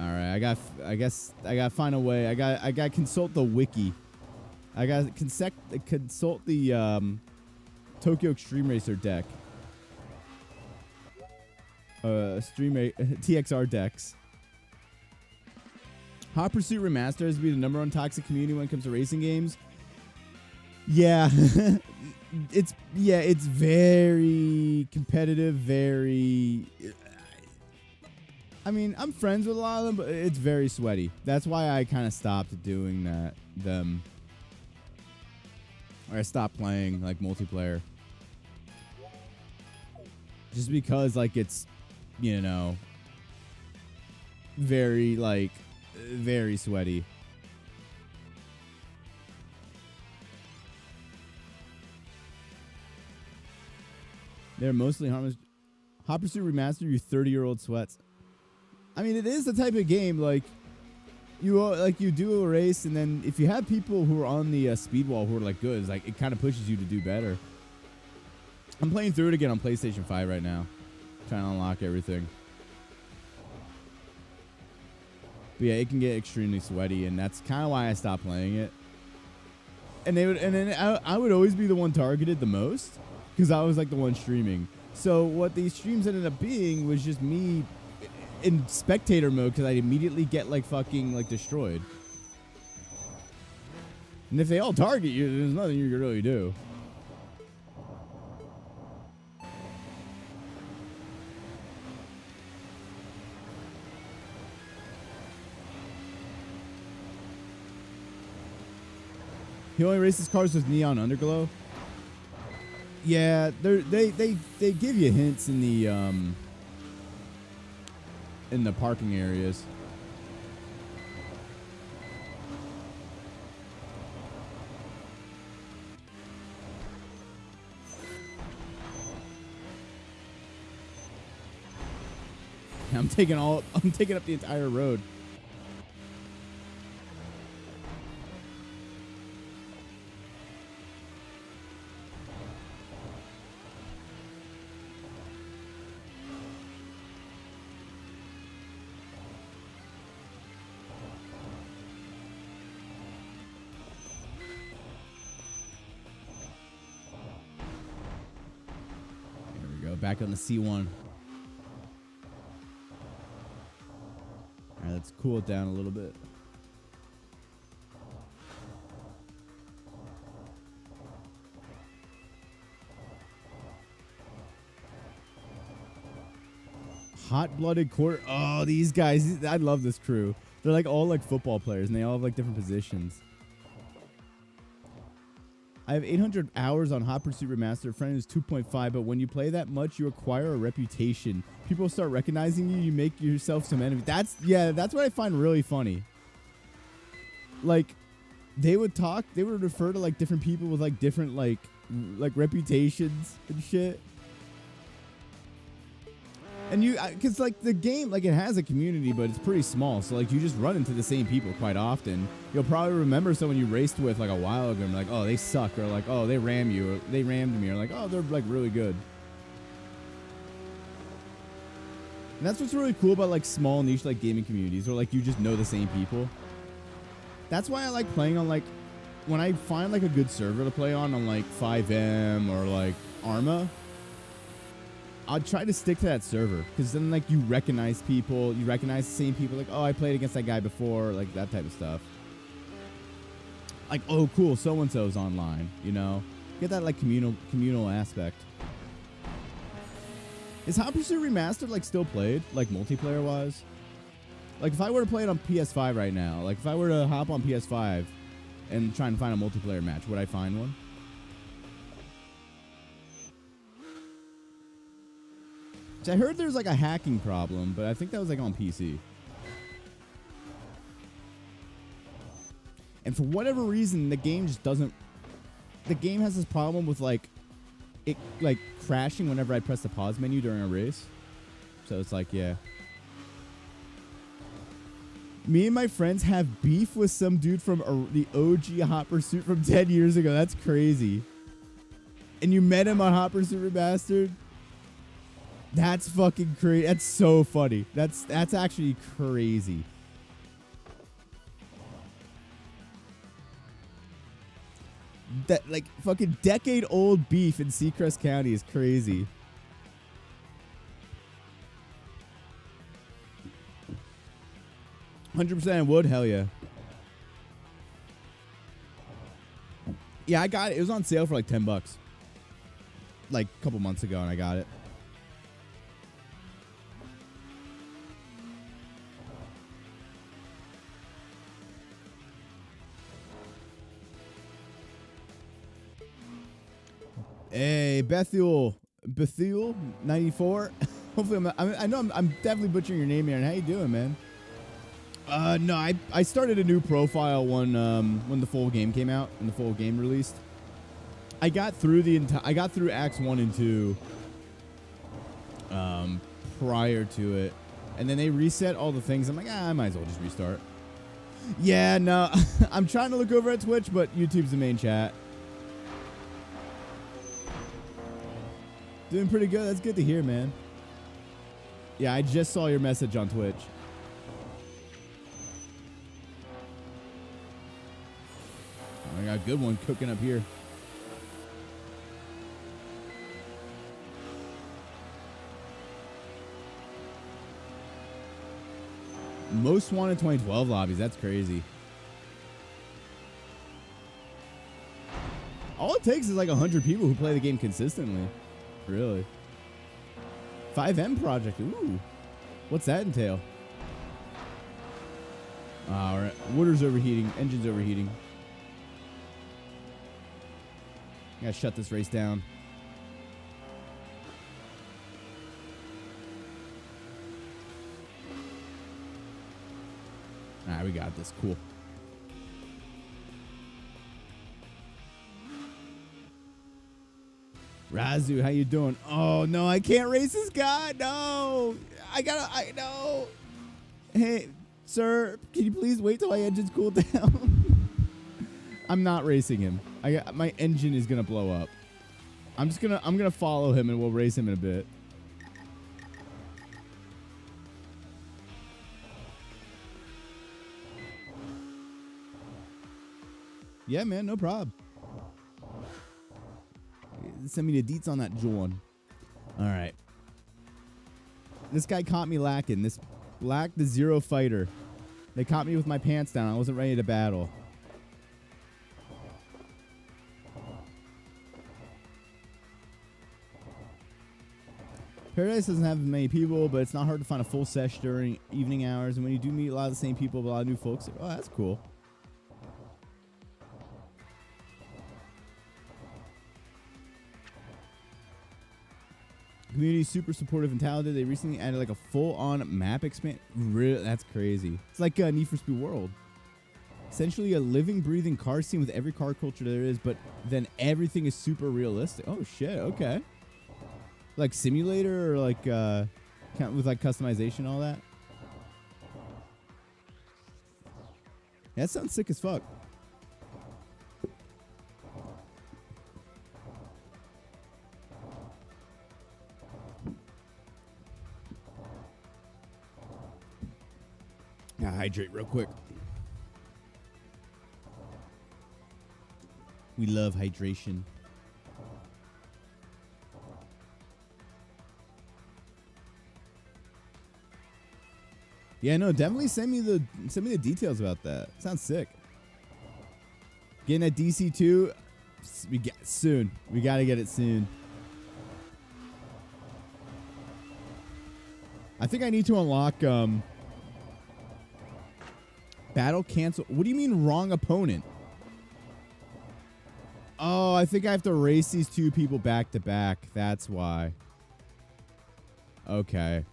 All right, I guess I got to find a way. I got to consult the wiki. I got to consult the Tokyo Xtreme Racer deck. TXR decks. Hot Pursuit Remastered has to be the #1 toxic community when it comes to racing games. Yeah. It's very competitive, very I mean, I'm friends with a lot of them, but it's very sweaty. That's why I kind of stopped doing them. Or I stopped playing like multiplayer. Just because like it's, you know, very sweaty. They're mostly harmless. Hot Pursuit Remastered, you 30-year-old sweats. I mean, it is the type of game like you do a race, and then if you have people who are on the speed wall who are like good, it's like it kind of pushes you to do better. I'm playing through it again on PlayStation 5 right now, trying to unlock everything. But yeah, it can get extremely sweaty, and that's kind of why I stopped playing it. And I would always be the one targeted the most because I was like the one streaming. So what these streams ended up being was just me in spectator mode because I'd immediately get like fucking like destroyed. And if they all target you, there's nothing you can really do. He only races cars with neon underglow. Yeah, they give you hints in the parking areas. I'm taking up the entire road. Back on the C1. All right, let's cool it down a little bit. Hot-blooded quarter. Oh, these guys. I love this crew. They're like all like football players, and they all have like different positions. I have 800 hours on Hot Pursuit Remastered. Friend is 2.5, but when you play that much, you acquire a reputation. People start recognizing you. You make yourself some enemies. That's what I find really funny. Like, they would refer to like different people with like different like reputations and shit. And because like the game, like it has a community, but it's pretty small. So like you just run into the same people quite often. You'll probably remember someone you raced with like a while ago and like, oh, they suck, or like, oh, they ram you, or they rammed me, or like, oh, they're like really good. And that's what's really cool about like small niche like gaming communities, where like you just know the same people. That's why I like playing on like when I find like a good server to play on like 5M or like Arma. I'll try to stick to that server because then like you recognize people, you recognize the same people, like, oh, I played against that guy before, like that type of stuff. Like, oh, cool, so and so's online, you know, get that like communal aspect. Is Hot Pursuit Remastered like still played like multiplayer wise? Like if I were to play it on PS5 right now, like if I were to hop on PS5 and try and find a multiplayer match, would I find one? I heard there's like a hacking problem, but I think that was like on PC. And for whatever reason, the game just doesn't. The game has this problem with like it like crashing whenever I press the pause menu during a race. So it's like, yeah. Me and my friends have beef with some dude from the OG Hot Pursuit from 10 years ago. That's crazy. And you met him on Hot Pursuit Remastered? That's fucking crazy. That's so funny. That's actually crazy. That like fucking decade-old beef in Seacrest County is crazy. $100% would, hell yeah. Yeah, I got it. It was on sale for like $10, like a couple months ago, and I got it. Hey, Bethuel 94. Hopefully, I know I'm definitely butchering your name here. And how you doing, man? No, I started a new profile when the full game came out and the full game released. I got through Acts 1 and 2 prior to it, and then they reset all the things. I'm like, I might as well just restart. Yeah, no, I'm trying to look over at Twitch, but YouTube's the main chat. Doing pretty good. That's good to hear, man. Yeah, I just saw your message on Twitch. Oh, I got a good one cooking up here. Most wanted 2012 lobbies. That's crazy. All it takes is like 100 people who play the game consistently. Really? 5M project. Ooh. What's that entail? All right. Water's overheating. Engine's overheating. Gotta shut this race down. All right, we got this. Cool. Razu, how you doing? Oh, no, I can't race this guy. No. I know. Hey, sir, can you please wait till my engine's cooled down? I'm not racing him. My engine is going to blow up. I'm going to follow him and we'll race him in a bit. Yeah, man, no problem. Send me the deets on that John. All right. This guy caught me lacking. This Black the Zero Fighter. They caught me with my pants down. I wasn't ready to battle. Paradise doesn't have many people, but it's not hard to find a full sesh during evening hours. And when you do meet a lot of the same people, a lot of new folks, oh, that's cool. Community super supportive and talented. They recently added like a full-on map expand. Really, that's crazy. It's like Need for Speed World. Essentially a living, breathing car scene with every car culture there is, but then everything is super realistic. Oh shit! Okay. Like simulator or like with like customization and all that. Yeah, that sounds sick as fuck. Gotta hydrate real quick. We love hydration. Yeah, no, definitely send me the details about that. Sounds sick. Getting a DC2 soon. We gotta get it soon. I think I need to unlock battle cancel. What do you mean wrong opponent? Oh, I think I have to race these two people back to back. That's why. Okay.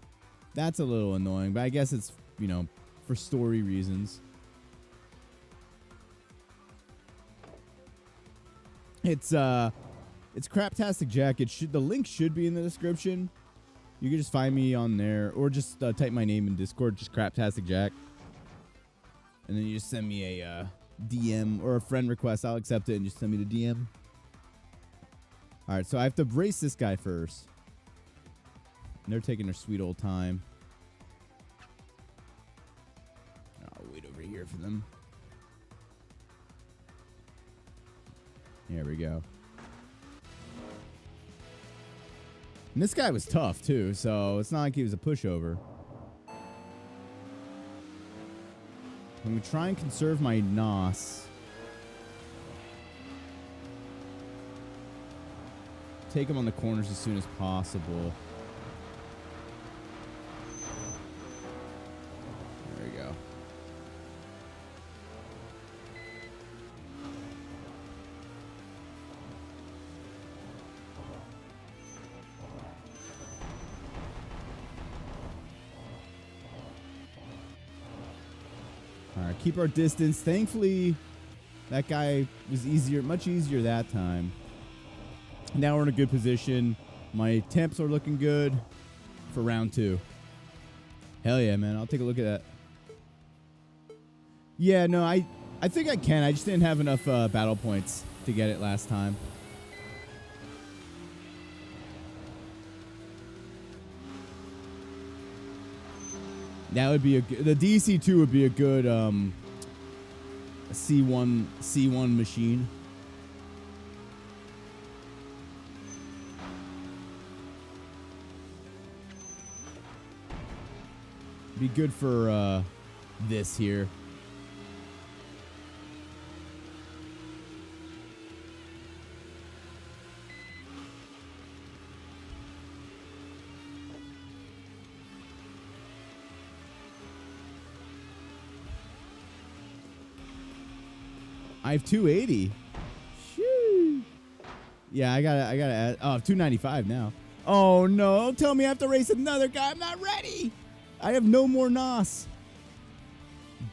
That's a little annoying, but I guess it's, you know, for story reasons. It's Craptastic Jack. The link should be in the description. You can just find me on there, or just type my name in Discord, just Craptastic Jack. And then you just send me a DM or a friend request. I'll accept it and just send me the DM. All right, so I have to race this guy first. And they're taking their sweet old time. I'll wait over here for them. There we go. And this guy was tough, too, so it's not like he was a pushover. I'm going to try and conserve my NOS. take them on the corners as soon as possible. There we go. All right, keep our distance. Thankfully, that guy was much easier that time. Now we're in a good position. My temps are looking good for round 2. Hell yeah, man. I'll take a look at that. Yeah, no, I think I can. I just didn't have enough battle points to get it last time. That would be the DC2 would be a good C1 machine. Be good for this here. I have 280. Shoo. Yeah, I gotta add. Oh, 295 now. Oh no! Don't tell me I have to race another guy. I'm not ready. I have no more NOS.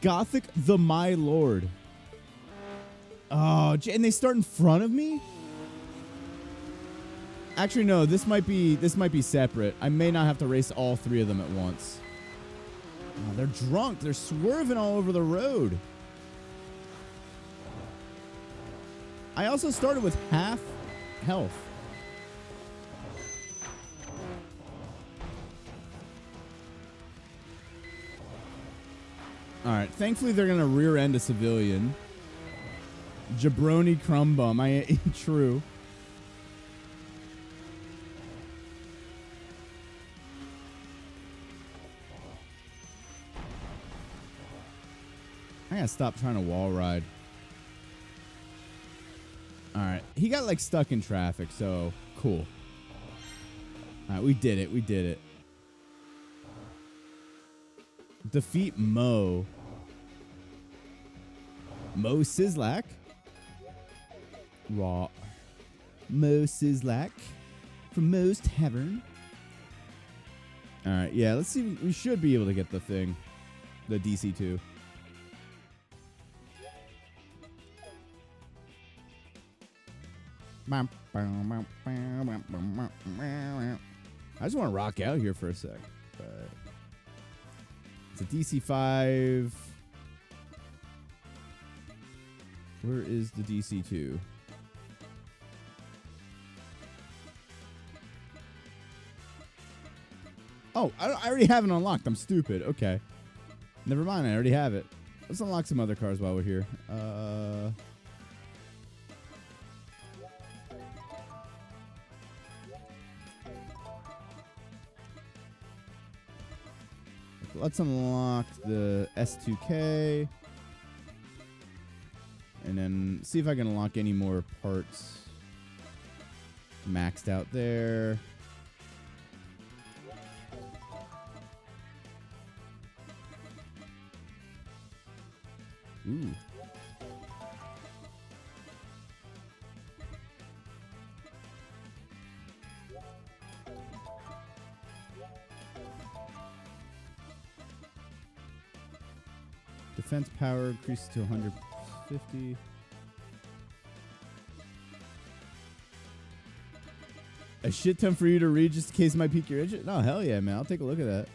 Gothic the My Lord. Oh, and they start in front of me? Actually, no. This might be separate. I may not have to race all 3 of them at once. Oh, they're drunk. They're swerving all over the road. I also started with half health. All right. Thankfully, they're going to rear end a civilian. Jabroni Crumbum. I ain't true. I got to stop trying to wall ride. All right. He got, like, stuck in traffic, so cool. All right. We did it. We did it. Defeat Mo. Mo Sislak. Raw. Mo Sislak. From Mo's Tavern. All right. Yeah, let's see. We should be able to get the thing. The DC2. I just want to rock out here for a sec. But it's a DC5. Where is the DC2? Oh, I already have it unlocked. I'm stupid. Okay. Never mind. I already have it. Let's unlock some other cars while we're here. Let's unlock the S2K. And then see if I can unlock any more parts. Maxed out there. Ooh. Defense power increases to 150. A shit ton for you to read just in case it might pique your interest? No, hell yeah, man. I'll take a look at that.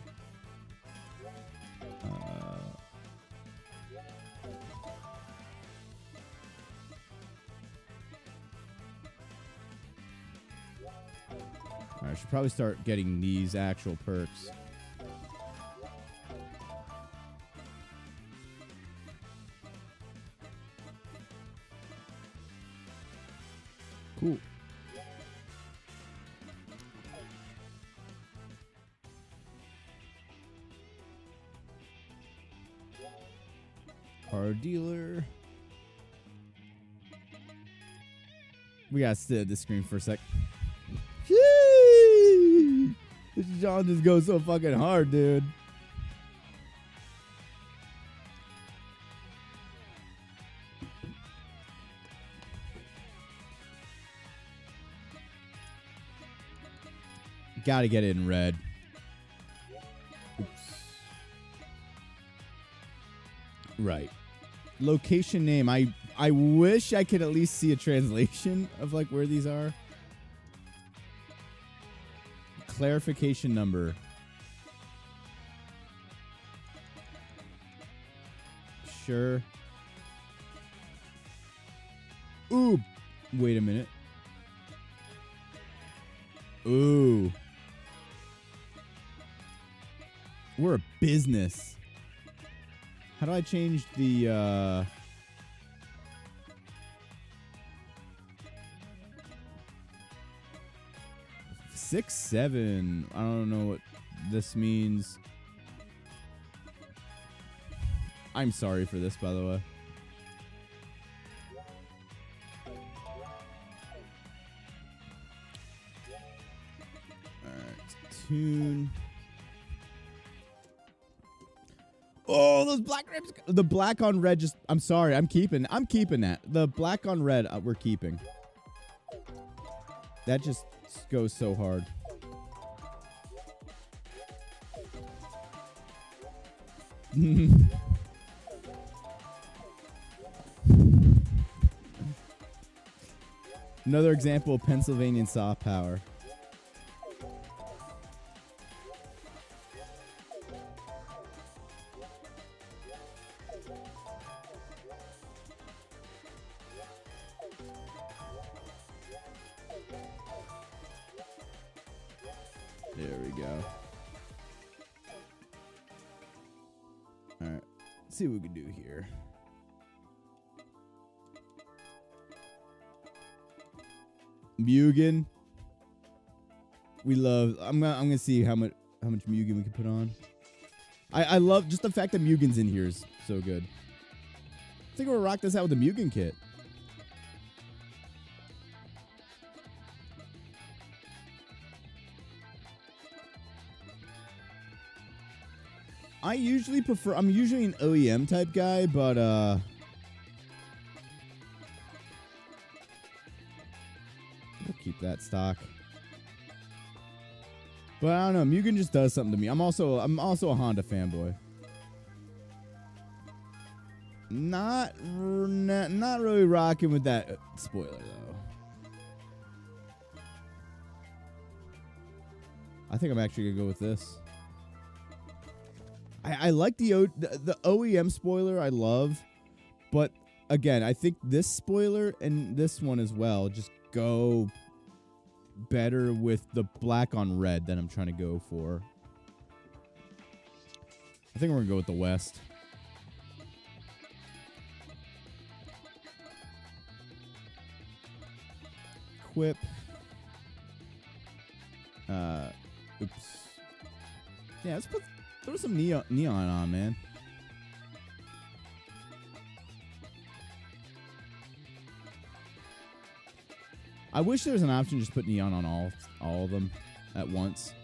I should probably start getting these actual perks. Cool. Car dealer. We gotta stay at this screen for a sec. Sean just goes so fucking hard, dude. Gotta get it in red. Oops. Right. Location name. I wish I could at least see a translation of like where these are. Clarification number. Sure. Ooh. Wait a minute. Ooh. We're a business. How do I change the 6, 7? I don't know what this means. I'm sorry for this, by the way. Alright, tune. Oh, those black rims. The black on red just... I'm sorry. I'm keeping that. The black on red, we're keeping. That just goes so hard. Another example of Pennsylvanian soft power. There we go. All right. Let's see what we can do here. Mugen. We love. I'm gonna see how much Mugen we can put on. I love just the fact that Mugen's in here is so good. I think we'll rock this out with the Mugen kit. I usually prefer. I'm usually an OEM type guy, but I'll keep that stock. But I don't know. Mugen just does something to me. I'm also a Honda fanboy. Not really rocking with that spoiler though. I think I'm actually gonna go with this. I like the OEM spoiler. I love, but again, I think this spoiler and this one as well just go better with the black on red that I'm trying to go for. I think we're gonna go with the West. Quip. Oops. Yeah, let's throw some neon on, man. I wish there was an option to just put neon on all of them at once.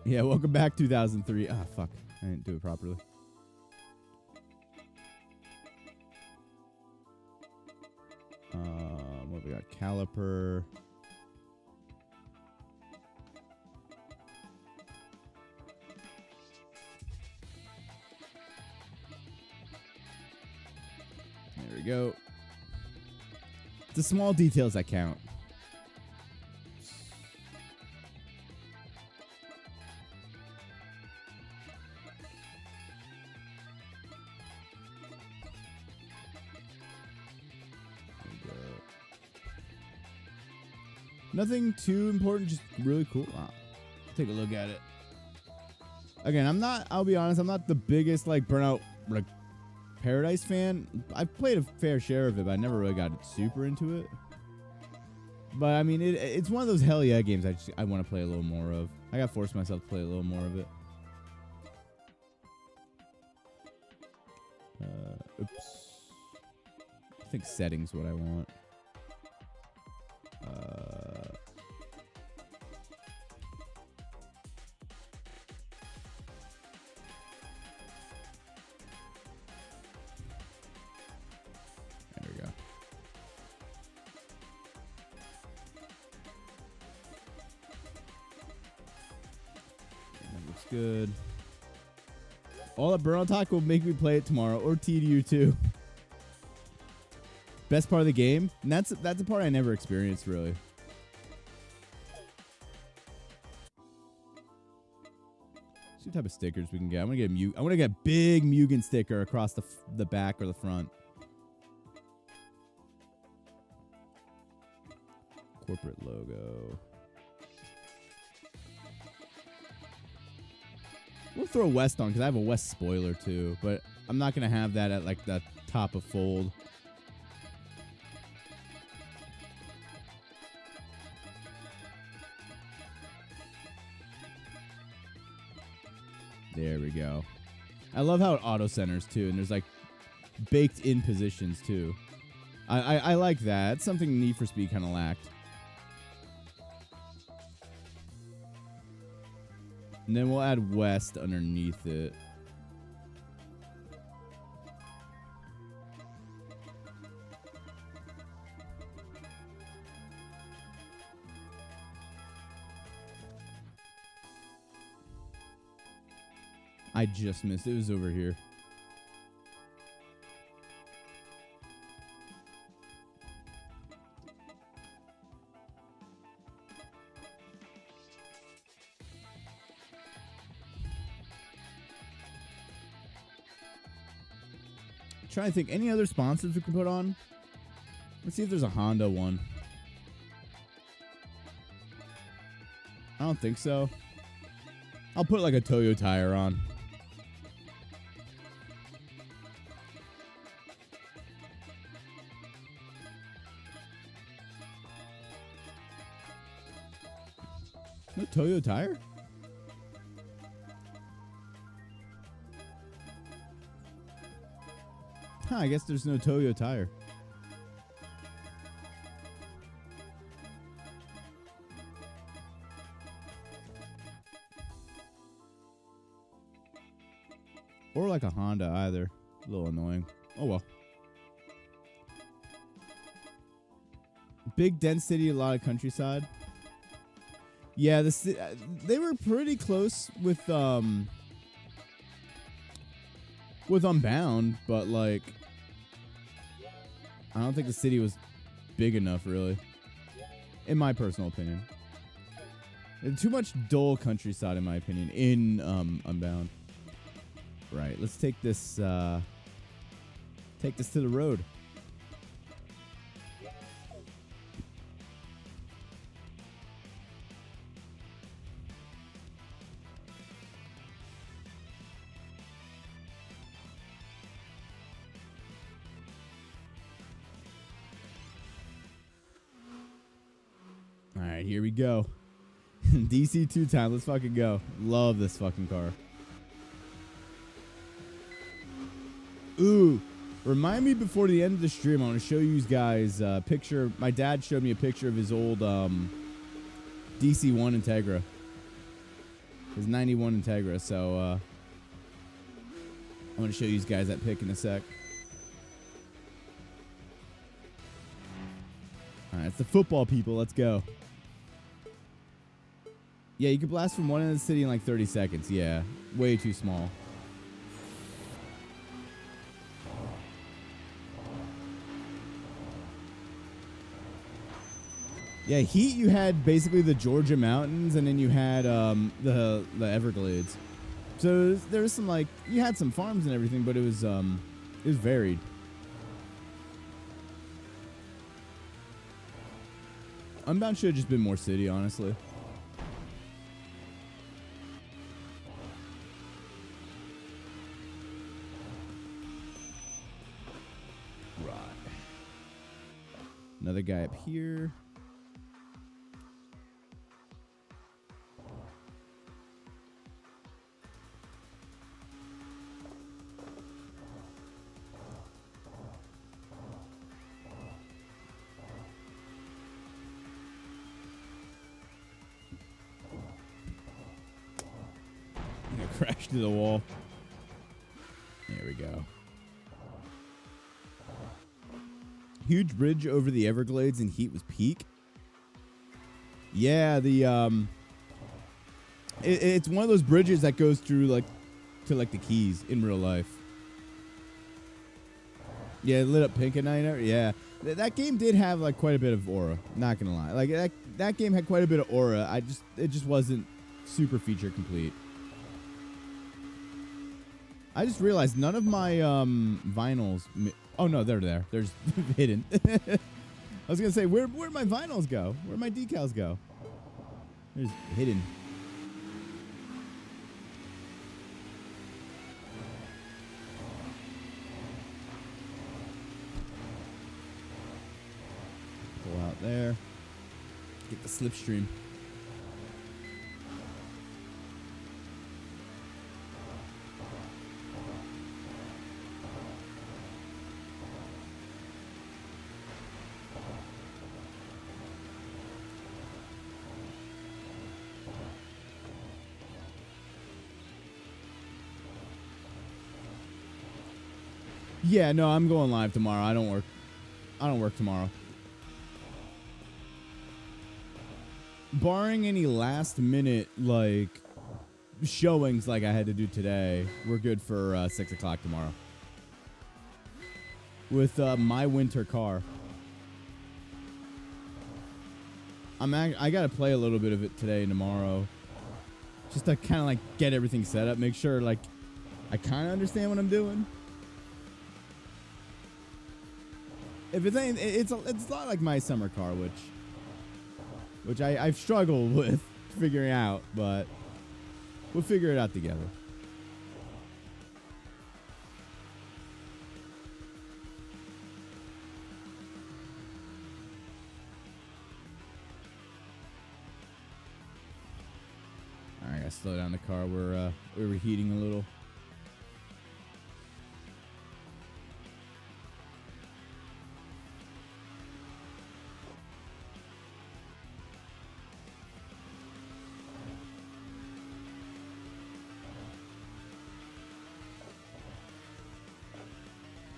Yeah, welcome back 2003. Ah, fuck. I didn't do it properly. What we got? Caliper. There we go. It's the small details that count. Nothing too important, just really cool. Take a look at it. Again, I'll be honest, I'm not the biggest like Burnout like Paradise fan. I've played a fair share of it, but I never really got super into it. But I mean, it's one of those hell yeah games I want to play a little more of. I got to force myself to play a little more of it. Oops. I think settings what I want. There we go. That looks good. All that Burnout Talk will make me play it tomorrow, or TDU too. Best part of the game? And that's a part I never experienced, really. See what type of stickers we can get. I want to get a big Mugen sticker across the back or the front. Corporate logo. We'll throw West on because I have a West spoiler too, but I'm not gonna have that at like the top of fold. There we go. I love how it auto centers too, and there's like baked in positions too. I like that. It's something Need for Speed kind of lacked. And then we'll add West underneath it. I just missed. It was over here. Trying to think any other sponsors we can put on. Let's see if there's a Honda one. I don't think so. I'll put like a Toyo tire on. No Toyo tire? Huh, I guess there's no Toyo tire. Or like a Honda either. A little annoying. Oh well. Big dense city, a lot of countryside. Yeah, they were pretty close with Unbound, but like I don't think the city was big enough, really, in my personal opinion. Too much dull countryside, in my opinion, in Unbound. Right, let's take this to the road. All right, here we go. DC2 time. Let's fucking go. Love this fucking car. Ooh, remind me before the end of the stream. I want to show you guys a picture. My dad showed me a picture of his old DC1 Integra. His 91 Integra. So I want to show you guys that pic in a sec. All right, it's the football people. Let's go. Yeah, you can blast from one end of the city in like 30 seconds. Yeah, way too small. Yeah, Heat, you had basically the Georgia mountains, and then you had the Everglades. So there was some like you had some farms and everything, but it was varied. Unbound should have just been more city, honestly. Right. Another guy up here. crashed into the wall. There we go. Huge bridge over the Everglades in heat was peak. Yeah, the it's one of those bridges that goes through like to like the Keys in real life. Yeah, it lit up pink at night. Yeah, that game did have like quite a bit of aura. Not gonna lie, like that game had quite a bit of aura. It just wasn't super feature complete. I just realized none of my vinyls. Oh no, they're there. They're just hidden. I was gonna say where'd my vinyls go? Where'd my decals go? They're just hidden. Pull out there. Get the slipstream. Yeah, no, I'm going live tomorrow. I don't work tomorrow. Barring any last minute like showings like I had to do today, we're good for 6 o'clock tomorrow. With my winter car. I gotta play a little bit of it today and tomorrow. Just to kind of like get everything set up, make sure like I kind of understand what I'm doing. If it's ain't, it's a lot like my summer car, which I've struggled with figuring out, but we'll figure it out together. All right, I gotta slow down the car. We're reheating a little.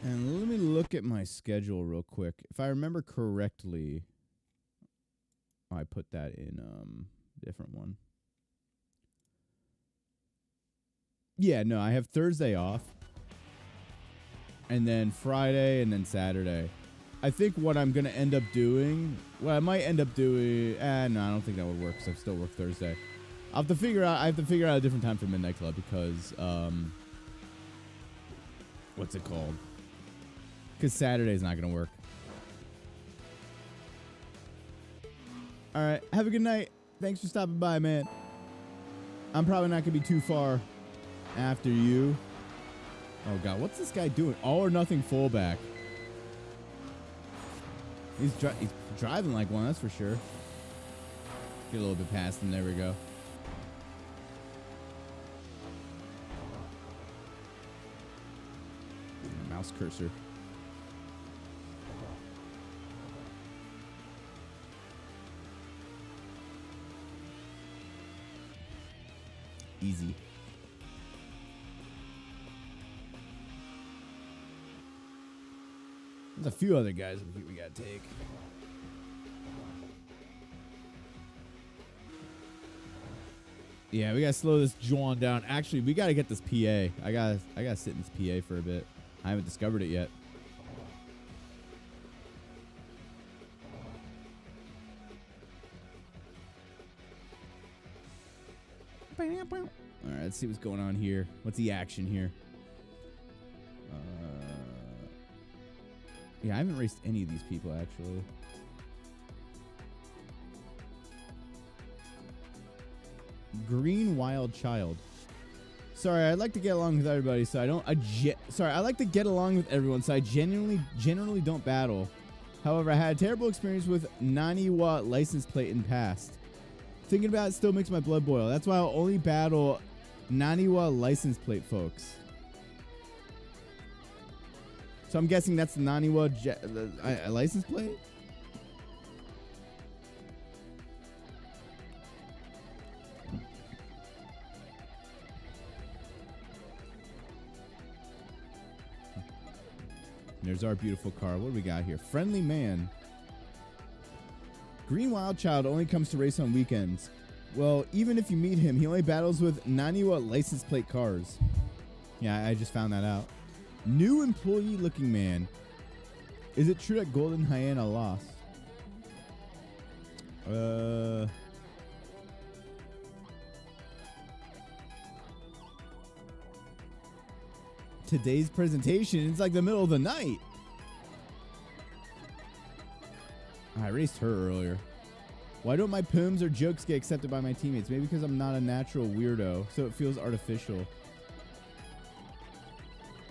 And let me look at my schedule real quick. If I remember correctly, I put that in different one. Yeah, no, I have Thursday off. And then Friday and then Saturday. I think what I'm going to end up doing, what I might end up doing, no, I don't think that would work because I still work Thursday. I have to figure out a different time for Midnight Club because, what's it called? Because Saturday's not going to work. All right. Have a good night. Thanks for stopping by, man. I'm probably not going to be too far after you. Oh, God. What's this guy doing? All or nothing fullback. He's driving like one, that's for sure. Get a little bit past him. There we go. Mouse cursor. Easy. There's a few other guys we gotta take. Yeah, we gotta slow this John down. Actually, we gotta get this PA. I gotta sit in this PA for a bit. I haven't discovered it yet. All right, let's see what's going on here. What's the action here? Yeah, I haven't raced any of these people, actually. Green Wild Child. Sorry, I'd like to get along with everybody, so I don't... I like to get along with everyone, so I generally don't battle. However, I had a terrible experience with Naniwa license plate in past. Thinking about it still makes my blood boil. That's why I'll only battle Naniwa license plate folks. So I'm guessing that's the Naniwa license plate? There's our beautiful car. What do we got here? Friendly man. Green Wild Child only comes to race on weekends. Well, even if you meet him, he only battles with Naniwa license plate cars. Yeah, I just found that out. New employee looking man. Is it true that Golden Hyena lost? Today's presentation, it's like the middle of the night. I raced her earlier. Why don't my poems or jokes get accepted by my teammates? Maybe because I'm not a natural weirdo, so it feels artificial.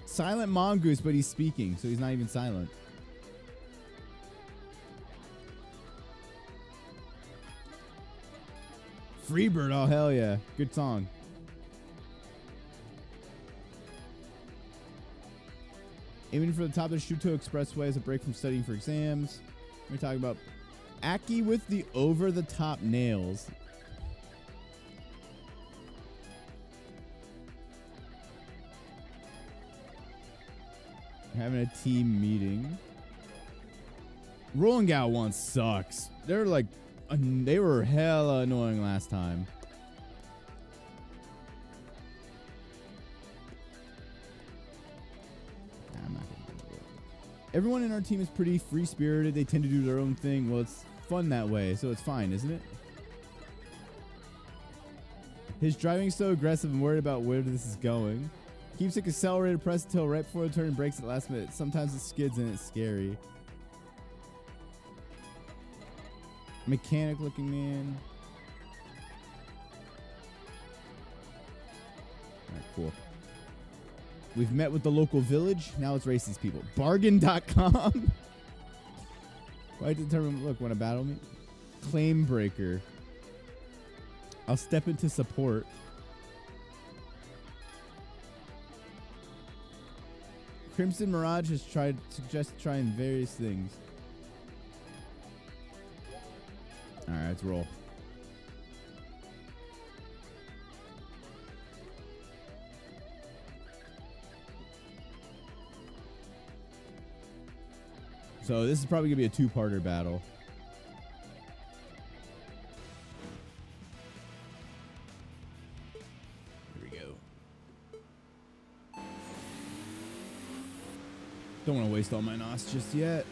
Silent mongoose, but he's speaking, so he's not even silent. Freebird, oh hell yeah. Good song. Aiming for the top of the Shuto Expressway as a break from studying for exams. We're talking about Aki with the over-the-top nails. Having a team meeting. Rolling Gal one sucks. They're like, they were hella annoying last time. I'm not gonna do it. Everyone in our team is pretty free-spirited. They tend to do their own thing. Well, it's fun that way, so it's fine, isn't it? His driving's so aggressive. I'm worried about where this is going. Keeps it accelerated press until right before the turn and brakes at the last minute. Sometimes it skids and it's scary. Mechanic looking man. Alright, cool. We've met with the local village. Now let's race these people. Bargain.com. Why determine, look, want to battle me? Claim breaker. I'll step into support. Crimson Mirage has suggested trying various things. Alright, let's roll. So this is probably going to be a two-parter battle. Here we go. Don't want to waste all my NOS just yet.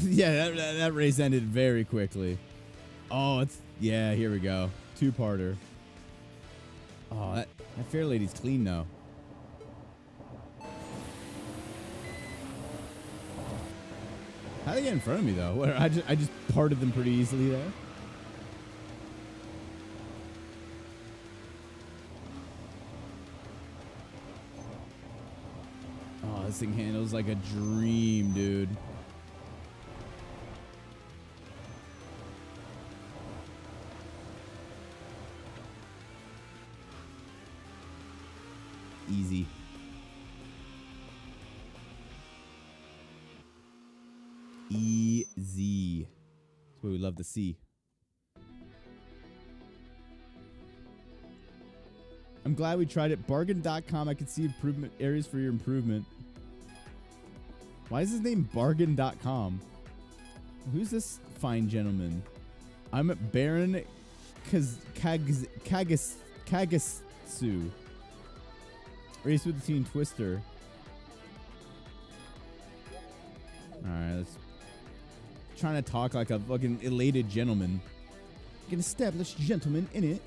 Yeah, that race ended very quickly. Oh, yeah, here we go. Two-parter. Oh, that Fair Lady's clean, though. How'd they get in front of me, though? What, I just parted them pretty easily there. Oh, this thing handles like a dream, dude. Easy. Easy. That's what we love to see. I'm glad we tried it. Bargain.com. I can see improvement areas for your improvement. Why is his name Bargain.com? Who's this fine gentleman? I'm Baron Kagasu. Race with the team Twister. Alright, let's trying to talk like a fucking elated gentleman. Like an established gentleman in it.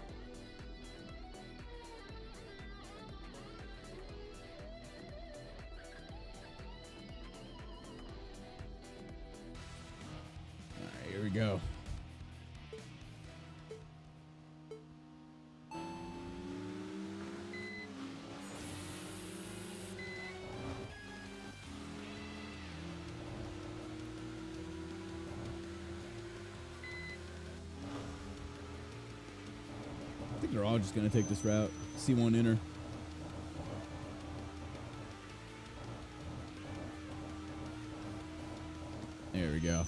Alright, here we go. I think they're all just going to take this route. C1 inner. There we go.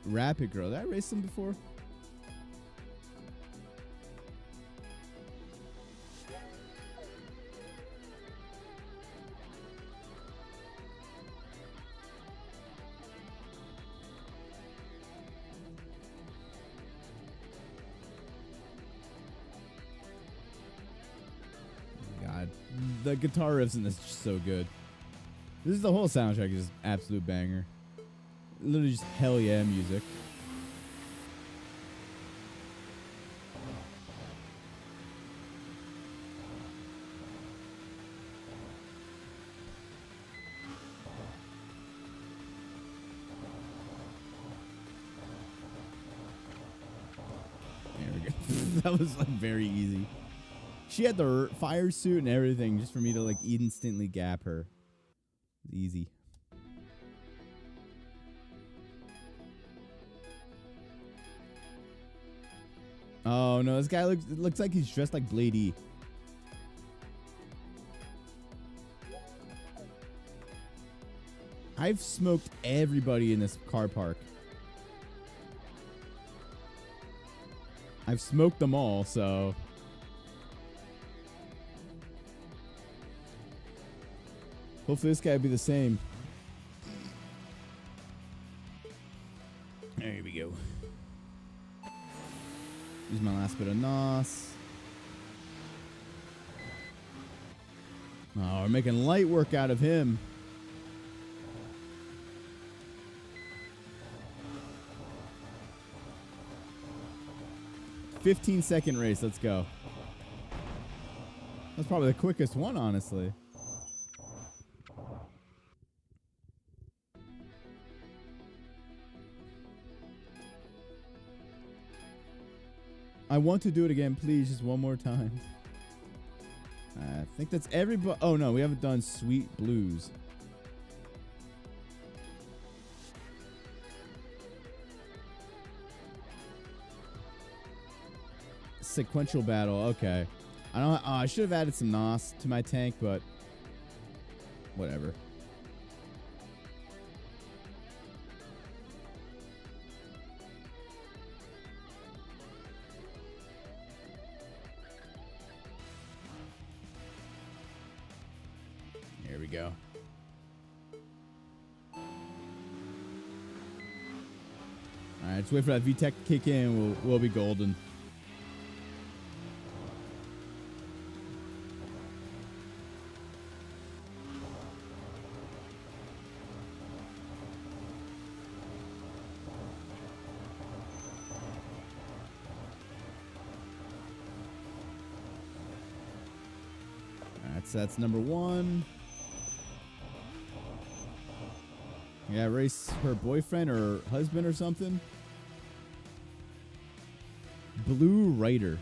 Rapid Girl. Did I race them before? God, the guitar riffs in this are just so good. This is the whole soundtrack is absolute banger. Literally just hell yeah music. There we go. That was like very easy. She had the fire suit and everything just for me to like instantly gap her. Easy. Oh no, this guy looks like he's dressed like Blade E. I've smoked everybody in this car park. I've smoked them all, so hopefully this guy will be the same. There we go. Use my last bit of NOS. Oh, we're making light work out of him. "15-second race, let's go." That's probably the quickest one, honestly. I want to do it again, please, just one more time. I think that's everybody. Oh no, we haven't done Sweet Blues. Sequential battle. Okay. I don't. I should have added some NOS to my tank, but whatever. There we go. All right, let's wait for that VTEC to kick in. We'll be golden. That's number one. Yeah, race her boyfriend or husband or something. Blue Rider.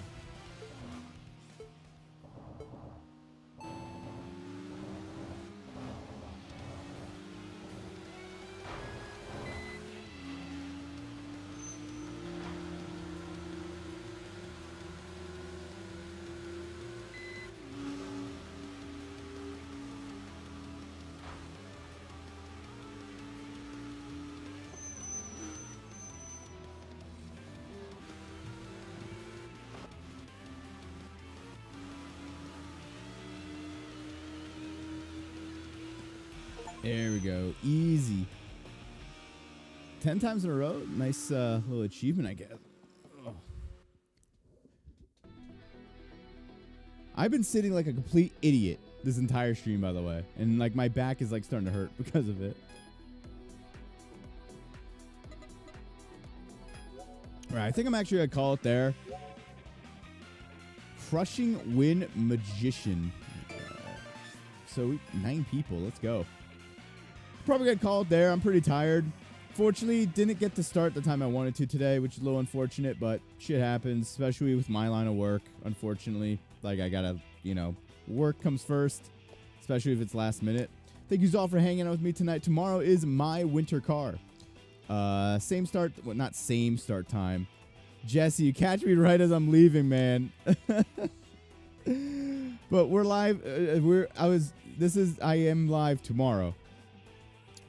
There we go. Easy. 10 times in a row. Nice little achievement, I guess. Oh. I've been sitting like a complete idiot this entire stream, by the way. And like my back is like starting to hurt because of it. All right, I think I'm actually going to call it there. Crushing Win Magician. So 9 people. Let's go. Probably gonna call it there. I'm pretty tired. Fortunately, didn't get to start the time I wanted to today, which is a little unfortunate, but shit happens, especially with my line of work, unfortunately. Like, I gotta, work comes first, especially if it's last minute. Thank you all for hanging out with me tonight. Tomorrow is my winter car. Same start, well, not same start time. Jesse, you catch me right as I'm leaving, man. But we're live. I am live tomorrow.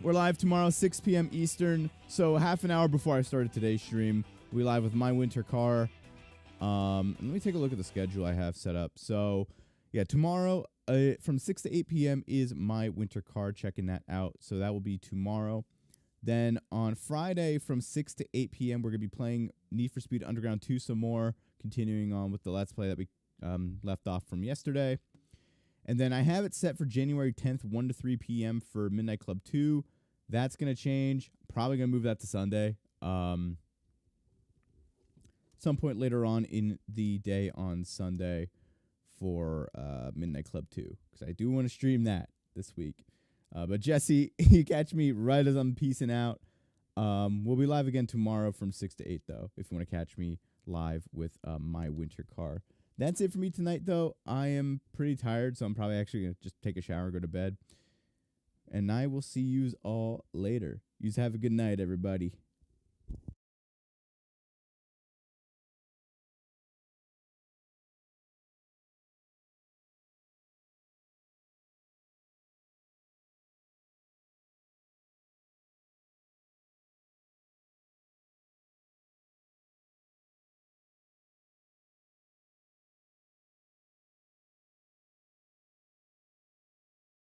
We're live tomorrow, 6 p.m. Eastern. So half an hour before I started today's stream, we live with my winter car. Let me take a look at the schedule I have set up. So yeah, tomorrow from 6 to 8 p.m. is my winter car. Checking that out. So that will be tomorrow. Then on Friday from 6 to 8 p.m. we're gonna be playing Need for Speed Underground 2 some more, continuing on with the Let's Play that we left off from yesterday. And then I have it set for January 10th, 1 to 3 p.m. for Midnight Club 2. That's going to change. Probably going to move that to Sunday. Some point later on in the day on Sunday for Midnight Club 2. Because I do want to stream that this week. But Jesse, you catch me right as I'm peacing out. We'll be live again tomorrow from 6 to 8, though, if you want to catch me live with my winter car. That's it for me tonight, though. I am pretty tired, so I'm probably actually going to just take a shower and go to bed. And I will see yous all later. Yous have a good night, everybody.